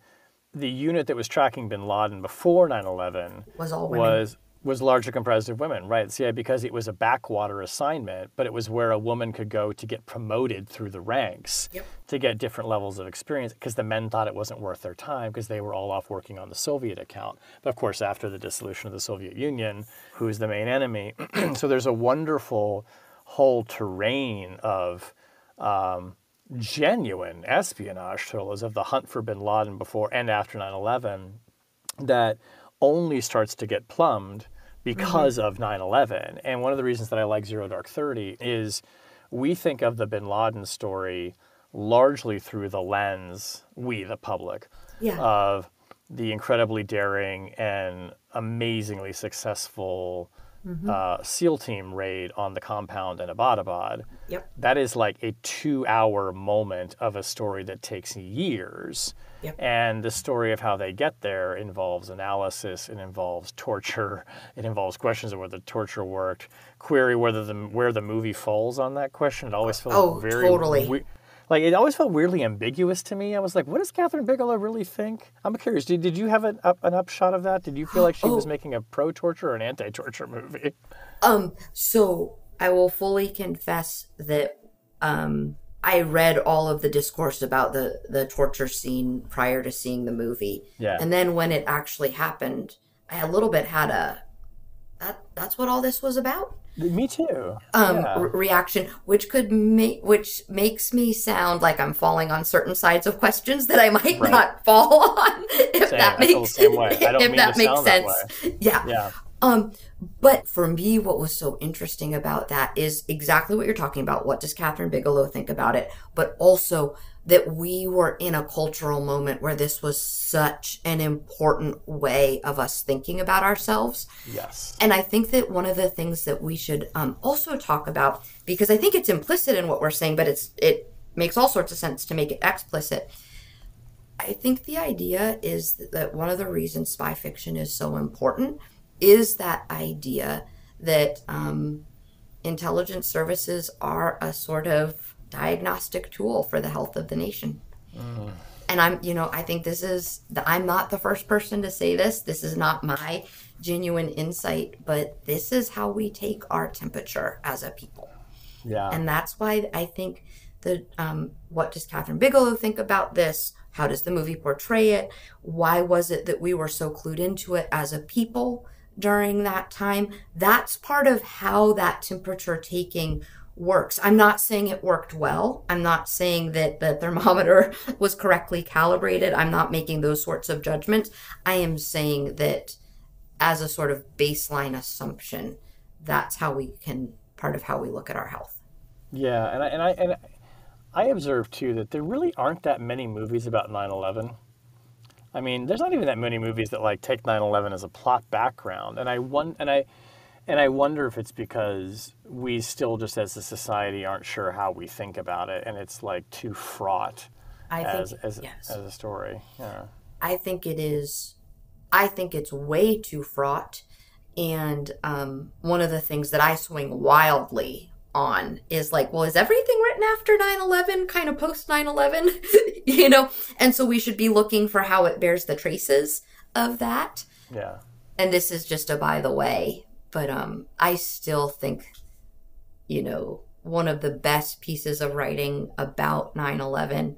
the unit that was tracking bin Laden before 9/11 Was all women. was largely comprised of women, right? CIA, because it was a backwater assignment, but it was where a woman could go to get promoted through the ranks, Yep. to get different levels of experience, because the men thought it wasn't worth their time because they were all off working on the Soviet account. But of course, after the dissolution of the Soviet Union, who's the main enemy? So there's a wonderful whole terrain of genuine espionage thrillers of the hunt for bin Laden before and after 9/11 that only starts to get plumbed because of 9/11. And one of the reasons that I like Zero Dark 30 is we think of the bin Laden story largely through the lens, we, the public, Yeah. of the incredibly daring and amazingly successful SEAL team raid on the compound in Abbottabad. Yep. That is like a 2-hour moment of a story that takes years. Yep. And the story of how they get there involves analysis, it involves torture, it involves questions of whether torture worked, query where the movie falls on that question. It always felt totally. Like, it always felt weirdly ambiguous to me. I was like, what does Katherine Bigelow really think? I'm curious. Did you have an upshot of that? Did you feel like she was making a pro-torture or an anti-torture movie? So I will fully confess that I read all of the discourse about the torture scene prior to seeing the movie. Yeah. And then when it actually happened, I a little bit had that's what all this was about. Me too. Reaction, which makes me sound like I'm falling on certain sides of questions that I might not fall on. If Same. that I feel makes the same way. I don't if mean that to makes sound that sense. way. Yeah. Yeah. But for me, what was so interesting about that is exactly what you're talking about. What does Katherine Bigelow think about it? But also that we were in a cultural moment where this was such an important way of us thinking about ourselves. Yes. And I think that one of the things that we should also talk about, because I think it's implicit in what we're saying, but it makes all sorts of sense to make it explicit. I think the idea is that one of the reasons spy fiction is so important is that idea that intelligence services are a sort of diagnostic tool for the health of the nation. And I think I'm not the first person to say this. This is not my genuine insight, but this is how we take our temperature as a people. Yeah. And that's why I think that what does Katherine Bigelow think about this? How does the movie portray it? Why was it that we were so clued into it as a people during that time? That's part of how that temperature taking works. I'm not saying it worked well. I'm not saying that the thermometer was correctly calibrated. I'm not making those sorts of judgments. I am saying that as a sort of baseline assumption, that's part of how we look at our health. Yeah, and I observed too that there really aren't that many movies about 9/11. I mean, there's not even that many movies that like take 9/11 as a plot background, and I wonder if it's because we still just as a society aren't sure how we think about it, and it's like too fraught as a story. Yeah. I think it is. I think it's way too fraught, and one of the things that I swing wildly on is like, well, is everything written after 9/11, kind of post 9/11? And so we should be looking for how it bears the traces of that. Yeah. And this is just a by the way, but I still think, one of the best pieces of writing about 9/11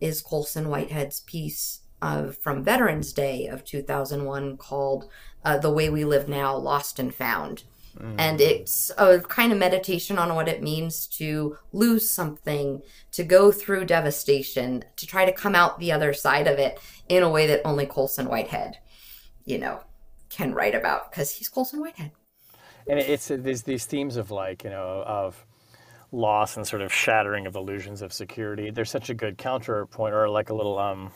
is Colson Whitehead's piece from Veterans Day of 2001 called The Way We Live Now, Lost and Found. And it's a kind of meditation on what it means to lose something, to go through devastation, to try to come out the other side of it in a way that only Colson Whitehead, can write about, because he's Colson Whitehead. And it's these themes of of loss and sort of shattering of illusions of security. There's such a good counterpoint, or like a little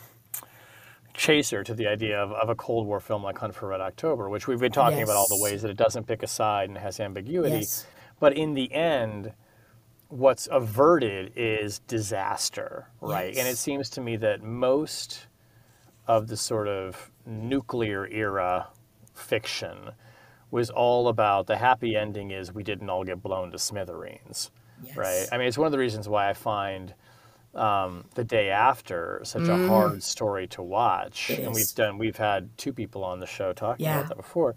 chaser to the idea of a Cold War film like Hunt for Red October, which we've been talking about all the ways that it doesn't pick a side and has ambiguity. Yes. But in the end, what's averted is disaster, right? Yes. And it seems to me that most of the sort of nuclear era fiction was all about the happy ending is we didn't all get blown to smithereens, right? Yes. I mean, it's one of the reasons why I find The Day After such a hard story to watch. It And is. we've had two people on the show talking Yeah. about that before.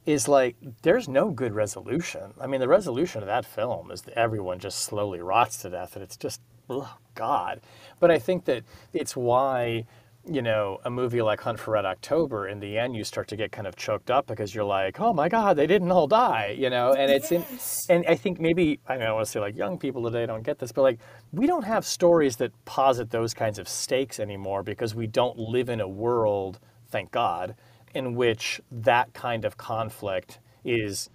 Is like there's no good resolution. I mean, the resolution of that film is that everyone just slowly rots to death, and it's just, oh God. But I think that it's why, you know, a movie like Hunt for Red October, in the end, you start to get kind of choked up because you're like, oh my God, they didn't all die, you know. And it's in, Yes. and I think maybe I don't want to say like young people today don't get this, but like we don't have stories that posit those kinds of stakes anymore because we don't live in a world, thank God, in which that kind of conflict is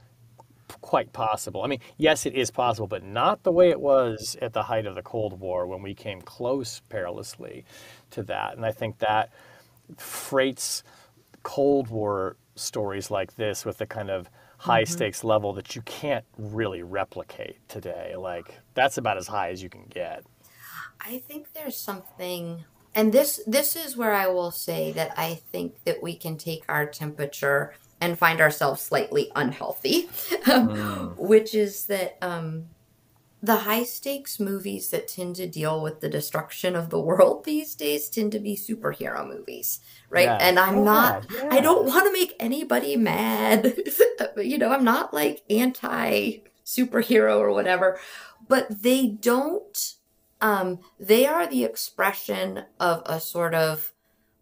quite possible. I mean, yes, it is possible, but not the way it was at the height of the Cold War when we came close perilously to that. And I think that freights Cold War stories like this with the kind of high stakes level that you can't really replicate today. Like that's about as high as you can get. I think there's something, and this is where I will say that I think that we can take our temperature and find ourselves slightly unhealthy, which is that the high stakes movies that tend to deal with the destruction of the world these days tend to be superhero movies, right? Yeah. And I'm not, Yeah. I don't want to make anybody mad. You know, I'm not like anti superhero or whatever, but they don't, they are the expression of a sort of,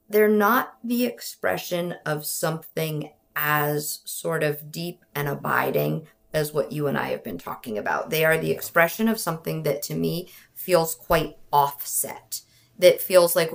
they're not the expression of something as sort of deep and abiding as what you and I have been talking about. They are the expression of something that to me feels quite offset. That feels like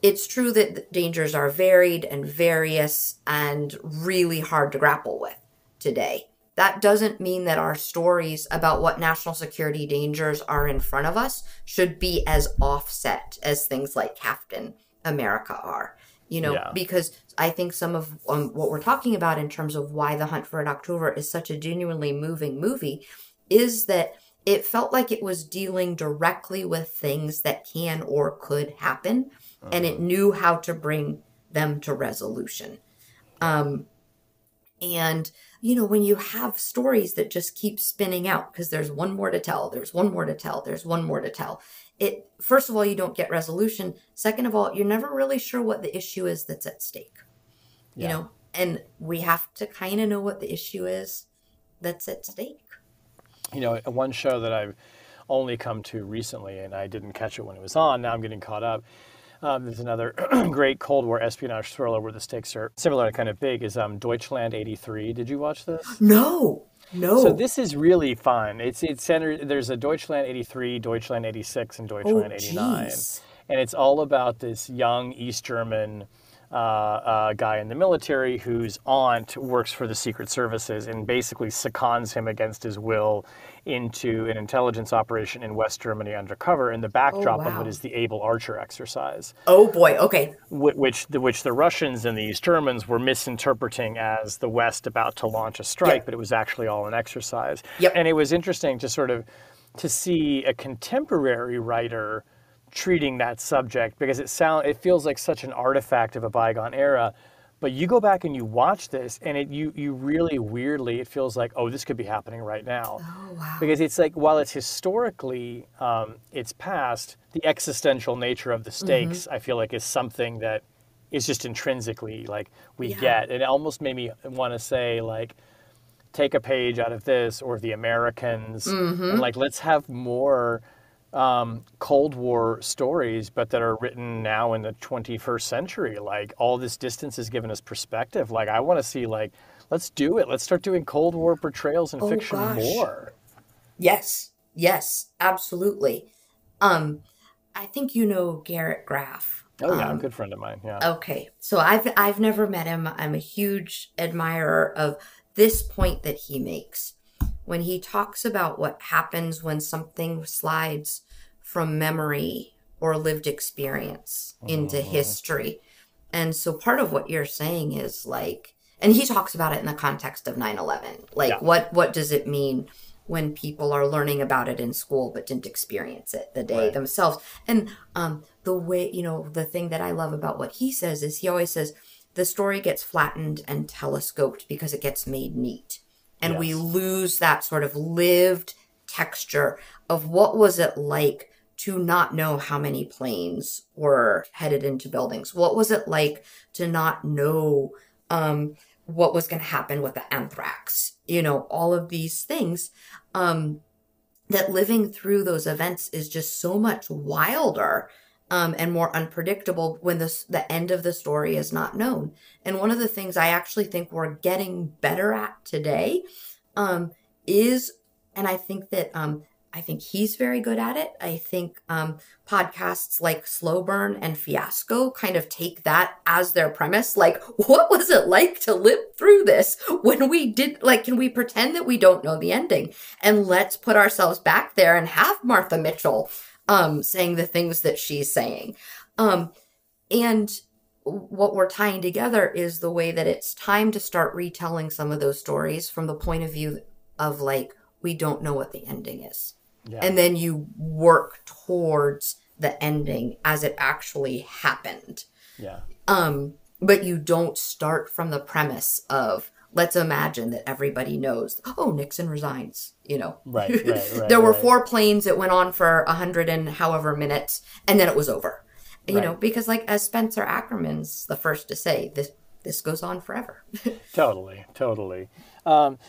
it's true that the dangers are varied and various and really hard to grapple with today. That doesn't mean that our stories about what national security dangers are in front of us should be as offset as things like Captain America are. You know, Yeah. because I think some of what we're talking about in terms of why The Hunt for Red October is such a genuinely moving movie is that it felt like it was dealing directly with things that can or could happen, and it knew how to bring them to resolution. And, you know, when you have stories that just keep spinning out because there's one more to tell, there's one more to tell, there's one more to tell. It, first of all, you don't get resolution. Second of all, you're never really sure what the issue is that's at stake, you know, and we have to kind of know what the issue is that's at stake. You know, one show that I've only come to recently, and I didn't catch it when it was on, now I'm getting caught up. There's another great Cold War espionage thriller where the stakes are similar kind of big is Deutschland 83. Did you watch this? No. So this is really fun. It's centered, there's a Deutschland 83, Deutschland 86, and Deutschland 89. Geez. And it's all about this young East German guy in the military whose aunt works for the Secret Services and basically seconds him against his will into an intelligence operation in West Germany undercover. And the backdrop of wow. it is the Able Archer exercise, Oh boy. Okay. which the Russians and the East Germans were misinterpreting as the West about to launch a strike, Yep. but it was actually all an exercise. Yep. And it was interesting to sort of to see a contemporary writer treating that subject because it feels like such an artifact of a bygone era. But you go back and you watch this, and you really weirdly it feels like, oh, this could be happening right now. Oh wow. Because it's like while it's historically it's past, the existential nature of the stakes I feel like is something that is just intrinsically like we get. And it almost made me want to say like take a page out of this or the Americans and like let's have more Cold War stories, but that are written now in the 21st century. Like all this distance has given us perspective. Like I want to see like, let's do it. Let's start doing Cold War portrayals in fiction gosh. more. Yes. Yes. Absolutely. I think you know Garrett Graff. Oh yeah, a good friend of mine. Yeah. Okay. So I've never met him. I'm a huge admirer of this point that he makes when he talks about what happens when something slides from memory or lived experience into history. And so part of what you're saying is like, and he talks about it in the context of 9/11. Like what does it mean when people are learning about it in school but didn't experience it the day Right. themselves. And the way, the thing that I love about what he says is he always says the story gets flattened and telescoped because it gets made neat. And we Yes. lose that sort of lived texture of what was it like to not know how many planes were headed into buildings. What was it like to not know what was going to happen with the anthrax? All of these things, that living through those events is just so much wilder and more unpredictable when the end of the story is not known. And one of the things I actually think we're getting better at today is, and I think that I think he's very good at it. I think podcasts like Slow Burn and Fiasco kind of take that as their premise. Like, what was it like to live through this when we did, like, can we pretend that we don't know the ending? And let's put ourselves back there and have Martha Mitchell saying the things that she's saying. And what we're tying together is the way that it's time to start retelling some of those stories from the point of view of, like, we don't know what the ending is. Yeah. And then you work towards the ending as it actually happened. Yeah. But you don't start from the premise of, let's imagine that everybody knows, oh, Nixon resigns, Right. There were 4 planes that went on for 100 and however minutes, and then it was over. Because, like, as Spencer Ackerman's the first to say, this goes on forever. Totally.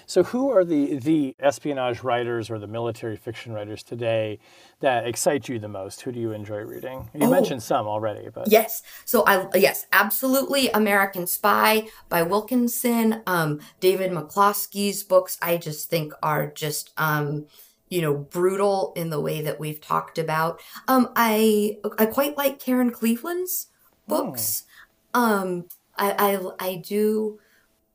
So who are the espionage writers or the military fiction writers today that excite you the most? Who do you enjoy reading? You mentioned some already, but yes. So yes, absolutely. American Spy by Wilkinson. David McCloskey's books I just think are just brutal in the way that we've talked about. I quite like Karen Cleveland's books. I do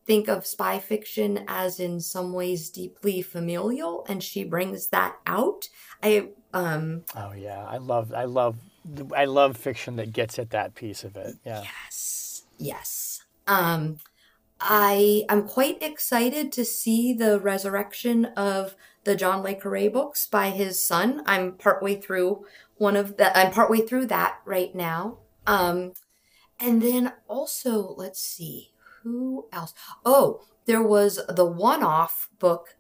think of spy fiction as in some ways deeply familial, and she brings that out. Oh yeah, I love fiction that gets at that piece of it. Yeah. Yes. I'm quite excited to see the resurrection of the John Le Carré books by his son. I'm partway through that right now. And then also, let's see, who else? Oh, there was the one-off book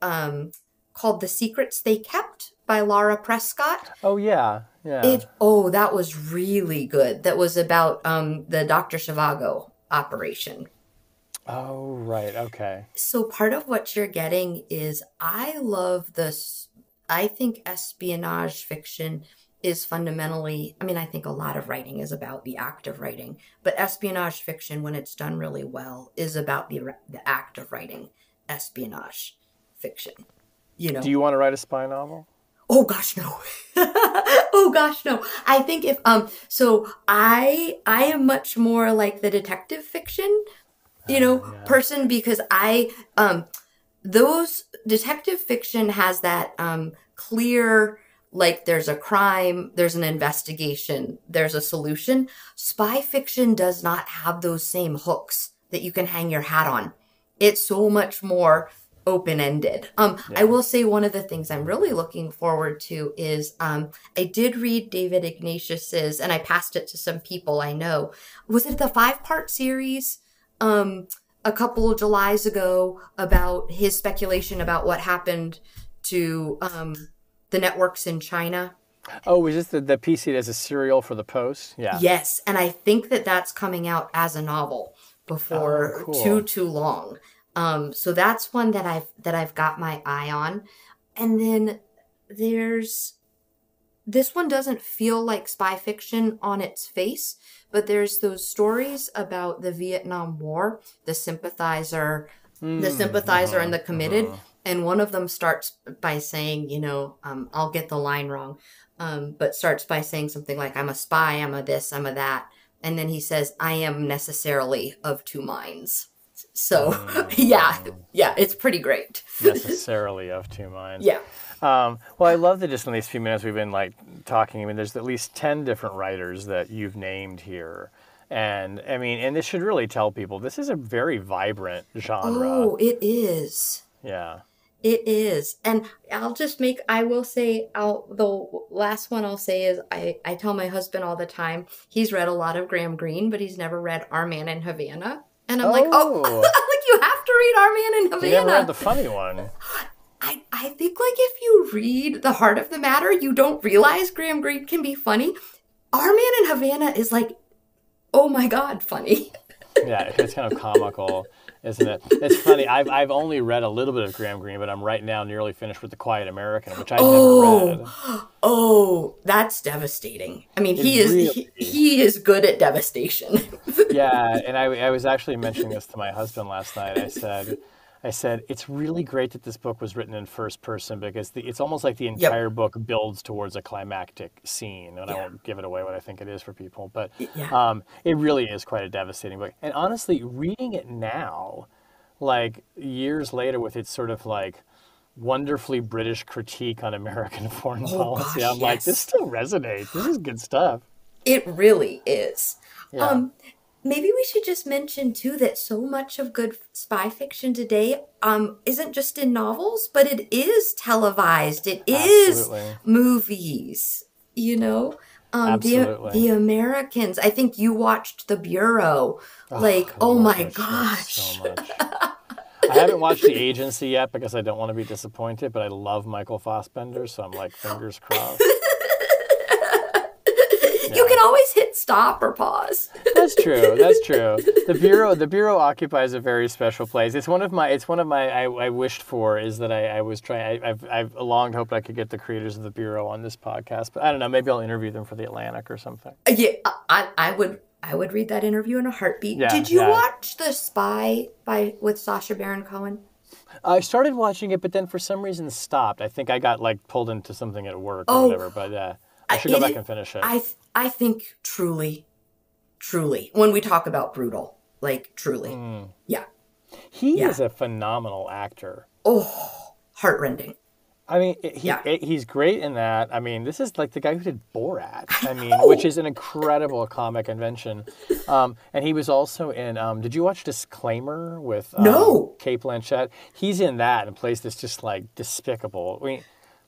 called The Secrets They Kept by Laura Prescott. Oh, yeah. That was really good. That was about the Dr. Zhivago operation. Oh, right. Okay. So part of what you're getting is I think espionage fiction is fundamentally, I think a lot of writing is about the act of writing, but espionage fiction, when it's done really well, is about the act of writing espionage fiction. Do you want to write a spy novel? Oh gosh, no. Oh gosh, no. I think if, so I am much more like the detective fiction, person, because those detective fiction has that, clear, like, there's a crime, there's an investigation, there's a solution. Spy fiction does not have those same hooks that you can hang your hat on. It's so much more open-ended. I will say one of the things I'm really looking forward to is I did read David Ignatius's, and I passed it to some people I know. Was it the 5-part series a couple of Julys ago about his speculation about what happened to the networks in China? Oh, is this the piece as a serial for the Post? Yeah. Yes, and I think that that's coming out as a novel before too long. So that's one that I've got my eye on. And then there's this one doesn't feel like spy fiction on its face, but there's those stories about the Vietnam War, the sympathizer and the committed. And one of them starts by saying, I'll get the line wrong, but starts by saying something like, I'm a spy, I'm a this, I'm a that. And then he says, I am necessarily of 2 minds. So, yeah, it's pretty great. Necessarily of 2 minds. Yeah. Well, I love that just in these few minutes we've been talking. There's at least 10 different writers that you've named here. And and this should really tell people this is a very vibrant genre. Oh, it is. Yeah. It is. And I will say, the last one I'll say is I tell my husband all the time, he's read a lot of Graham Greene, but he's never read Our Man in Havana. And I'm like, oh, Oh, like you have to read Our Man in you never read Havana. the funny one. I think like if you read The Heart of the Matter, you don't realize Graham Greene can be funny. Our Man in Havana is like, oh my God, funny. Yeah, it's kind of comical, isn't it? It's funny. I've only read a little bit of Graham Greene, but I'm right now nearly finished with The Quiet American, which I'd never read. Oh, that's devastating. I mean, It really, he is good at devastation. yeah. And I was actually mentioning this to my husband last night. I said it's really great that this book was written in first person because it's almost like the Yep. entire book builds towards a climactic scene. And I Yeah. won't give it away what I think it is for people, but Yeah. it really is quite a devastating book. And honestly, reading it now, like years later, with its sort of like wonderfully British critique on American foreign Oh policy, gosh, I'm like, this yes. still resonates. This is good stuff. It really is. Yeah. Um, Maybe we should just mention too that so much of good spy fiction today isn't just in novels, but it is televised. It is Absolutely. movies, you know? The Absolutely. Americans, I think you watched The Bureau. Oh, Like, I oh love my that show so gosh. much. I haven't watched The Agency yet because I don't want to be disappointed, but I love Michael Fassbender, so I'm like, fingers crossed. You Yeah. can always hit stop or pause. That's true. That's true. The Bureau occupies a very special place. I wished for is that I was trying. I've long hoped I could get the creators of the Bureau on this podcast, but I don't know. Maybe I'll interview them for the Atlantic or something. Yeah, I would read that interview in a heartbeat. Yeah, Did you yeah. watch The Spy with Sacha Baron Cohen? I started watching it, but then for some reason stopped. I think I got like pulled into something at work or Oh, whatever. But I should go back and finish it. I think truly, truly, when we talk about brutal, like truly, yeah, He yeah. is a phenomenal actor. Oh, heartrending. I mean, Yeah. he's great in that. I mean, this is like the guy who did Borat. I mean, which Oh, is an incredible comic invention. And he was also in. Did you watch Disclaimer with no. Kate Blanchett? He's in that and plays this just like despicable, I mean,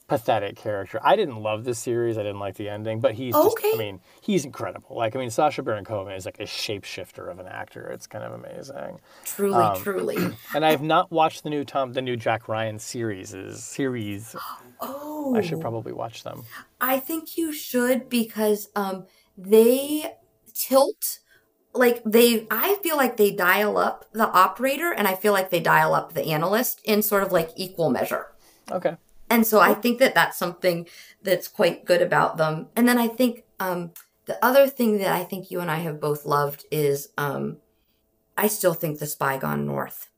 pathetic character. I didn't love this series. I didn't like the ending, but he's just. I Okay. mean, he's incredible. Like, I mean, Sacha Baron Cohen is like a shapeshifter of an actor. It's kind of amazing. Truly, truly. And I have not watched the new Jack Ryan series. I should Oh, probably watch them. I think you should because they tilt I feel like they dial up the operator and I feel like they dial up the analyst in sort of like equal measure. Okay. And so I think that that's something that's quite good about them. And then I think the other thing that I think you and I have both loved is I still think The Spy Gone North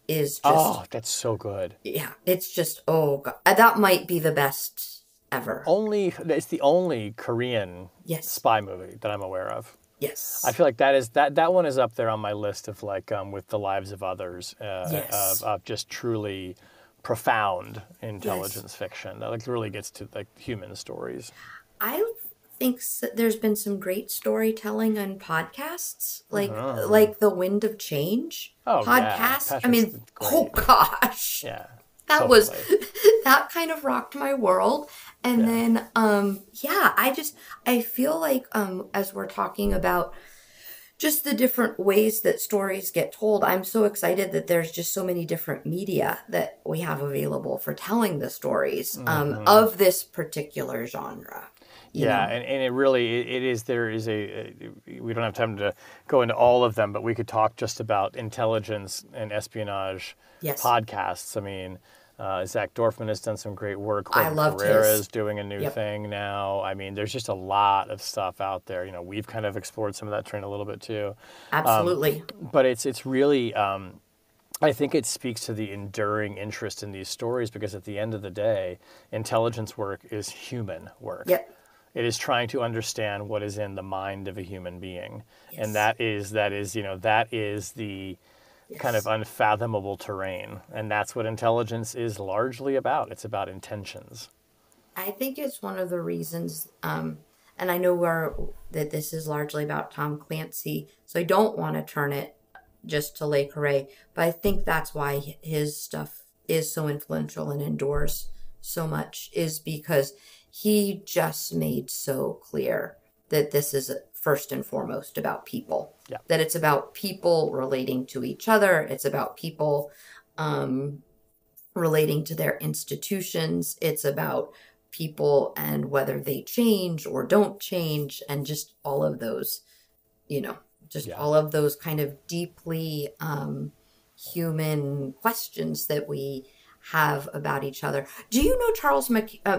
is just, Oh, that's so good. yeah, it's just, oh God, that might be the best ever. It's the only Korean Yes, spy movie that I'm aware of. yes, I feel like that one is up there on my list of like with The Lives of Others yes, of just truly profound yes. intelligence fiction that like really gets to like human stories. I think there's been some great storytelling on podcasts, Uh-huh. like the Wind of Change Oh yeah, podcast. I Patrick's mean, oh great. gosh, Yeah, that was totally. that kind of rocked my world. And Yeah. then yeah, I feel like as we're talking about just the different ways that stories get told, I'm so excited that there's just so many different media that we have available for telling the stories Hmm. of this particular genre. You Yeah, know? and it really it is there is we don't have time to go into all of them, but we could talk just about intelligence and espionage Yes. podcasts. I mean, Zach Dorfman has done some great work. I Corbin loved Carrera his. is doing a new Yep. thing now. I mean, there's just a lot of stuff out there. You know, we've kind of explored some of that train a little bit too. Absolutely. But it's really I think it speaks to the enduring interest in these stories because at the end of the day, intelligence work is human work. Yep. It is trying to understand what is in the mind of a human being, and Yes. that is the kind of Yes. unfathomable terrain, and that's what intelligence is largely about. It's about intentions. I think it's one of the reasons, and I know that this is largely about Tom Clancy, so I don't want to turn it just to Le Carre, but I think that's why his stuff is so influential and endures so much is because he just made so clear that this is first and foremost about people. Yeah. That it's about people relating to each other. It's about people relating to their institutions. It's about people and whether they change or don't change, and just all of those, all of those kind of deeply human questions that we have about each other. Do you know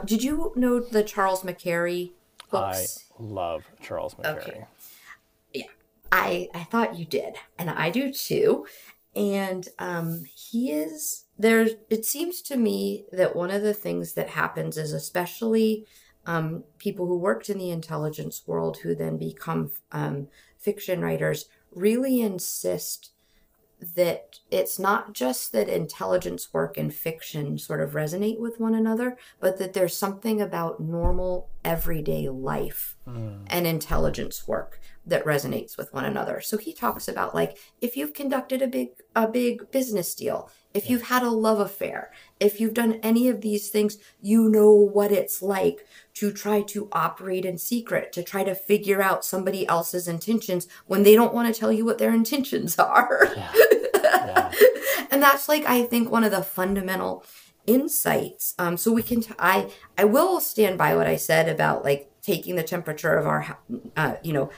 did you know the Charles McCarry books? I love Charles McCarry. Okay. Yeah, I thought you did, and I do too. And it seems to me that one of the things that happens is, especially people who worked in the intelligence world who then become fiction writers, really insist that it's not just that intelligence work and fiction sort of resonate with one another, but that there's something about normal everyday life and intelligence work that resonates with one another. So he talks about, like, if you've conducted a big business deal, if you've had a love affair, if you've done any of these things, you know what it's like to try to operate in secret, to try to figure out somebody else's intentions when they don't want to tell you what their intentions are. Yeah. Yeah. And that's, like, I think one of the fundamental insights. So we can, I will stand by what I said about, like, taking the temperature of our,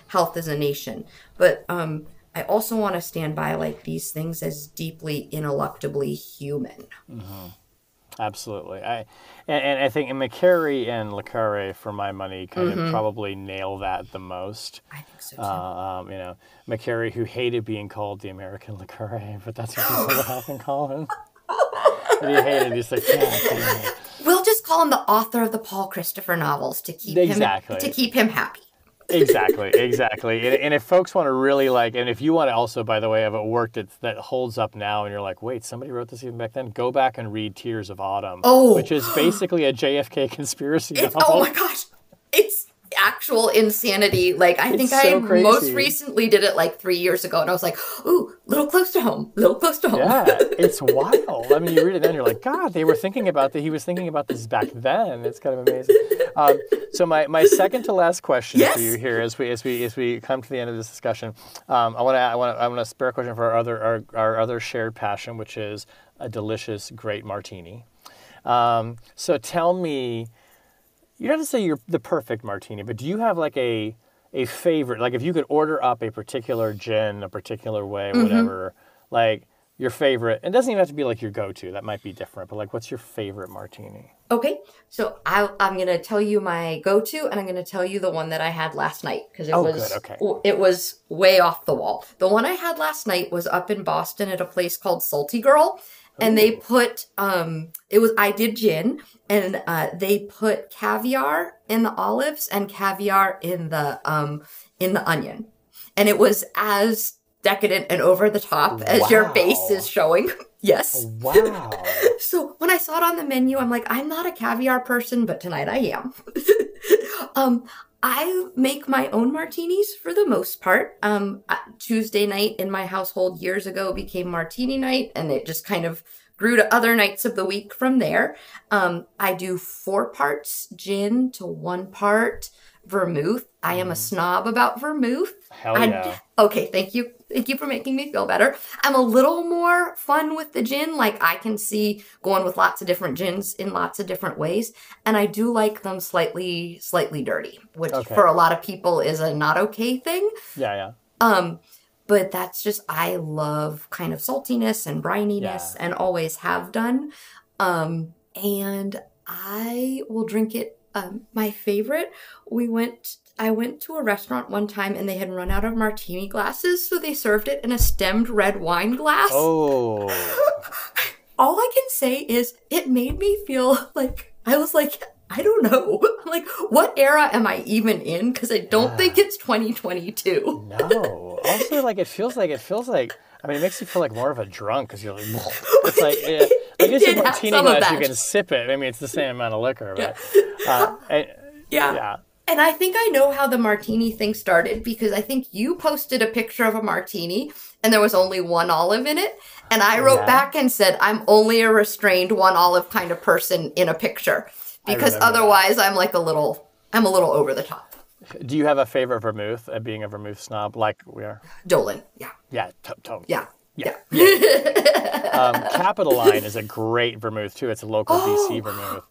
health as a nation. But I also want to stand by, like, these things as deeply ineluctably human. Mm-hmm. Absolutely. I think McCarry and Le Carre, for my money, kind of probably nail that the most. I think so too. McCarry, who hated being called the American Le Carre, but that's what people would often call him. But he hated it. He's like, yeah. We'll just call him the author of the Paul Christopher novels to keep him happy. Exactly. And if folks want to really, like, and if you want to also, by the way, have a work that holds up now, and you're like, wait, somebody wrote this even back then, go back and read Tears of Autumn, which is basically a JFK conspiracy novel. Oh my gosh, it's actual insanity. Like, I think I most recently did it like 3 years ago, and I was like, ooh, little close to home. Yeah, it's wild. I mean, you read it then, you're like, God, he was thinking about this back then. It's kind of amazing. So my second to last question for you here, as we come to the end of this discussion, I want to spare a question for our other shared passion, which is a delicious, great martini. So tell me, you don't have to say you're the perfect martini, but do you have, like, a favorite? Like, if you could order up a particular gin, a particular way, whatever, like, your favorite, it doesn't even have to be, like, your go-to. That might be different, but, like, what's your favorite martini? Okay, so I'm going to tell you my go-to, and I'm going to tell you the one that I had last night, because it was way off the wall. The one I had last night was up in Boston at a place called Salty Girl. And they put, I did gin, and they put caviar in the olives and caviar in the onion. And it was as decadent and over the top as your base is showing. Yes. Wow. So when I saw it on the menu, I'm like, I'm not a caviar person, but tonight I am. I make my own martinis for the most part. Tuesday night in my household years ago became martini night, and it just kind of grew to other nights of the week from there. I do 4 parts gin to 1 part vermouth. I am a snob about vermouth. Hell yeah. Okay, thank you. Thank you for making me feel better. I'm a little more fun with the gin. Like, I can see going with lots of different gins in lots of different ways. And I do like them slightly dirty, which for a lot of people is a not okay thing. Yeah. But that's just, I love kind of saltiness and brininess and always have done. And I will drink it. My favorite, I went to a restaurant one time and they had run out of martini glasses, so they served it in a stemmed red wine glass. Oh. All I can say is it made me feel like, I was like, I don't know. I'm like, what era am I even in? Because I don't think it's 2022. No. Also, like, it feels like, I mean, it makes you feel like more of a drunk because you're like, it's like, I guess a martini glass, you can sip it. I mean, it's the same amount of liquor, but yeah. And I think I know how the martini thing started, because I think you posted a picture of a martini and there was only one olive in it. And I wrote back and said, I'm only a restrained one olive kind of person in a picture. Because otherwise I'm like I'm a little over the top. Do you have a favorite vermouth, being a vermouth snob like we are? Dolan, yeah. Yeah, totally. Yeah. Capitoline is a great vermouth too. It's a local DC vermouth.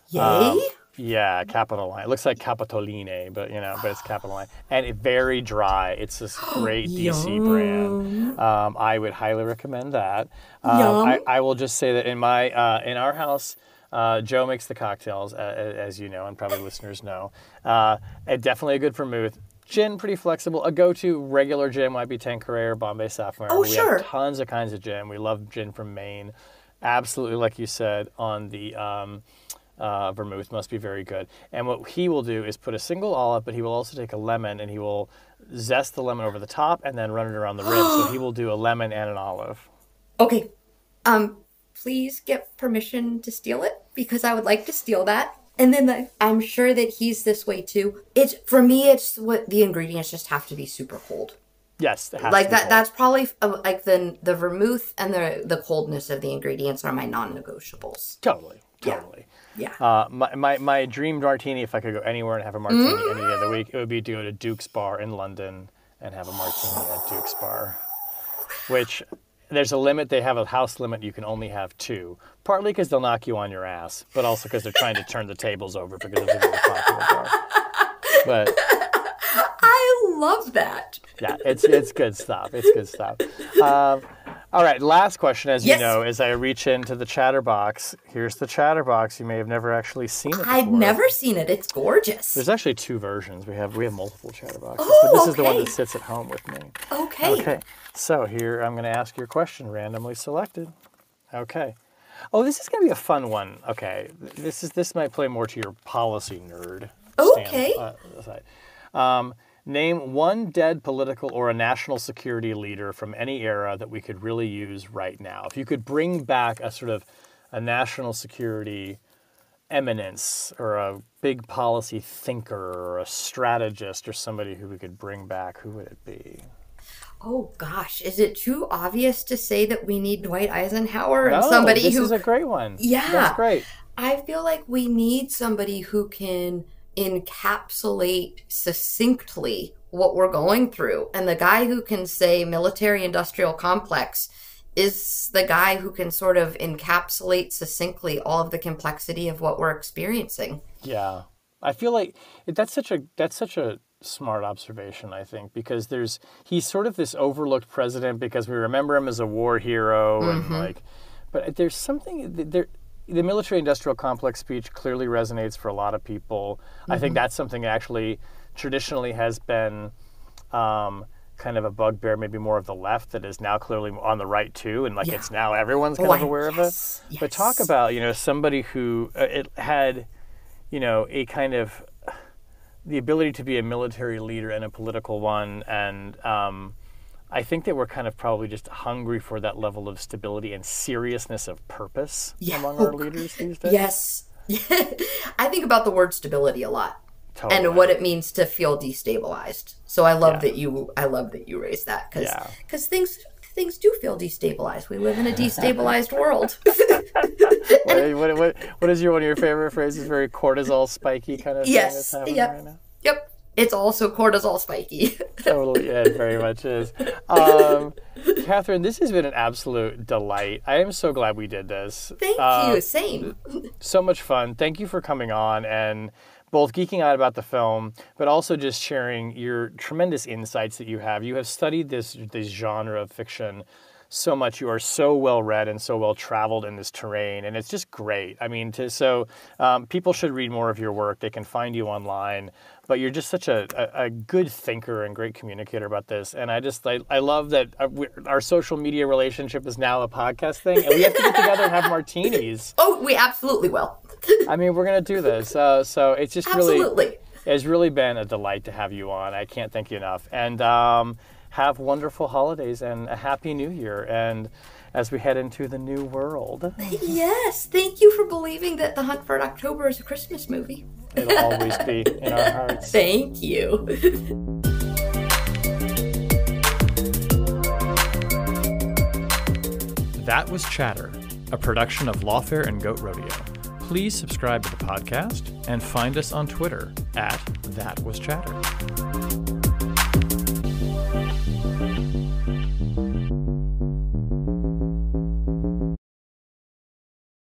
Yay! Yeah, Capitoline. It looks like Capitoline, but it's Capitoline, and it's very dry. It's this great DC brand. I would highly recommend that. I will just say that in our house, Joe makes the cocktails, as you know, and probably listeners know. Definitely a good vermouth. Gin, pretty flexible. A go-to regular gin might be Tanqueray or Bombay Sapphire. Oh, we have tons of kinds of gin. We love gin from Maine. Absolutely, like you said, on the vermouth must be very good. And what he will do is put a single olive, but he will also take a lemon and he will zest the lemon over the top and then run it around the rim. So he will do a lemon and an olive. Okay. Please get permission to steal it, because I would like to steal that. And then I'm sure that he's this way too. For me, it's what the ingredients just have to be super cold. Yes, it has like to be that. cold. That's probably like the vermouth and the coldness of the ingredients are my non-negotiables. Totally. Yeah. My dream martini, if I could go anywhere and have a martini any day of the week, it would be to go to Duke's Bar in London and have a martini at Duke's Bar. Which, there's a limit. They have a house limit. You can only have 2. Partly because they'll knock you on your ass, but also because they're trying to turn the tables over because it's a very popular bar. But I love that. Yeah, it's good stuff. It's good stuff. All right, last question, as you know, as I reach into the chatterbox. Here's the chatterbox. You may have never actually seen it before. I've never seen it. It's gorgeous. There's actually 2 versions. We have multiple chatterboxes, Oh, but this is the one that sits at home with me. Okay. So here, I'm going to ask your question, randomly selected. Okay. Oh, this is going to be a fun one. Okay. This might play more to your policy nerd side. Name one dead political or a national security leader from any era that we could really use right now. If you could bring back a sort of a national security eminence or a big policy thinker or a strategist or somebody who we could bring back, who would it be? Oh gosh, is it too obvious to say that we need Dwight Eisenhower and No, this is a great one. Yeah. That's great. I feel like we need somebody who can encapsulate succinctly what we're going through. And the guy who can say military-industrial complex is the guy who can sort of encapsulate succinctly all of the complexity of what we're experiencing. Yeah. I feel like that's such a smart observation, I think, because he's sort of this overlooked president because we remember him as a war hero and but there's something the military-industrial complex speech clearly resonates for a lot of people. I think that's something that actually traditionally has been kind of a bugbear, maybe more of the left, that is now clearly on the right too, and it's now everyone's kind of aware of it. Yes. But talk about somebody who it had a kind of the ability to be a military leader and a political one, and I think that we're kind of probably just hungry for that level of stability and seriousness of purpose among our leaders these days. Yes. I think about the word stability a lot. Totally. And what it means to feel destabilized. So I love that you raised that because things do feel destabilized. We live in a destabilized world. What is one of your favorite phrases? Very cortisol spiky kind of thing that's happening right now? Yep. It's also cortisol spiky. Totally, it very much is. Katherine, this has been an absolute delight. I am so glad we did this. Thank you. Same. So much fun. Thank you for coming on and both geeking out about the film, but also just sharing your tremendous insights that you have. You have studied this genre of fiction so much. You are so well read and so well traveled in this terrain, and it's just great. I mean, people should read more of your work. They can find you online, but you're just such a good thinker and great communicator about this. And I love that our social media relationship is now a podcast thing, and we have to get together and have martinis. Oh, we absolutely will. I mean, we're going to do this. So it's just it's really been a delight to have you on. I can't thank you enough. And have wonderful holidays and a happy new year. And as we head into the new world. Yes. Thank you for believing that The Hunt for October is a Christmas movie. It'll always be in our hearts. Thank you. That Was Chatter, a production of Lawfare and Goat Rodeo. Please subscribe to the podcast and find us on Twitter at That Was Chatter.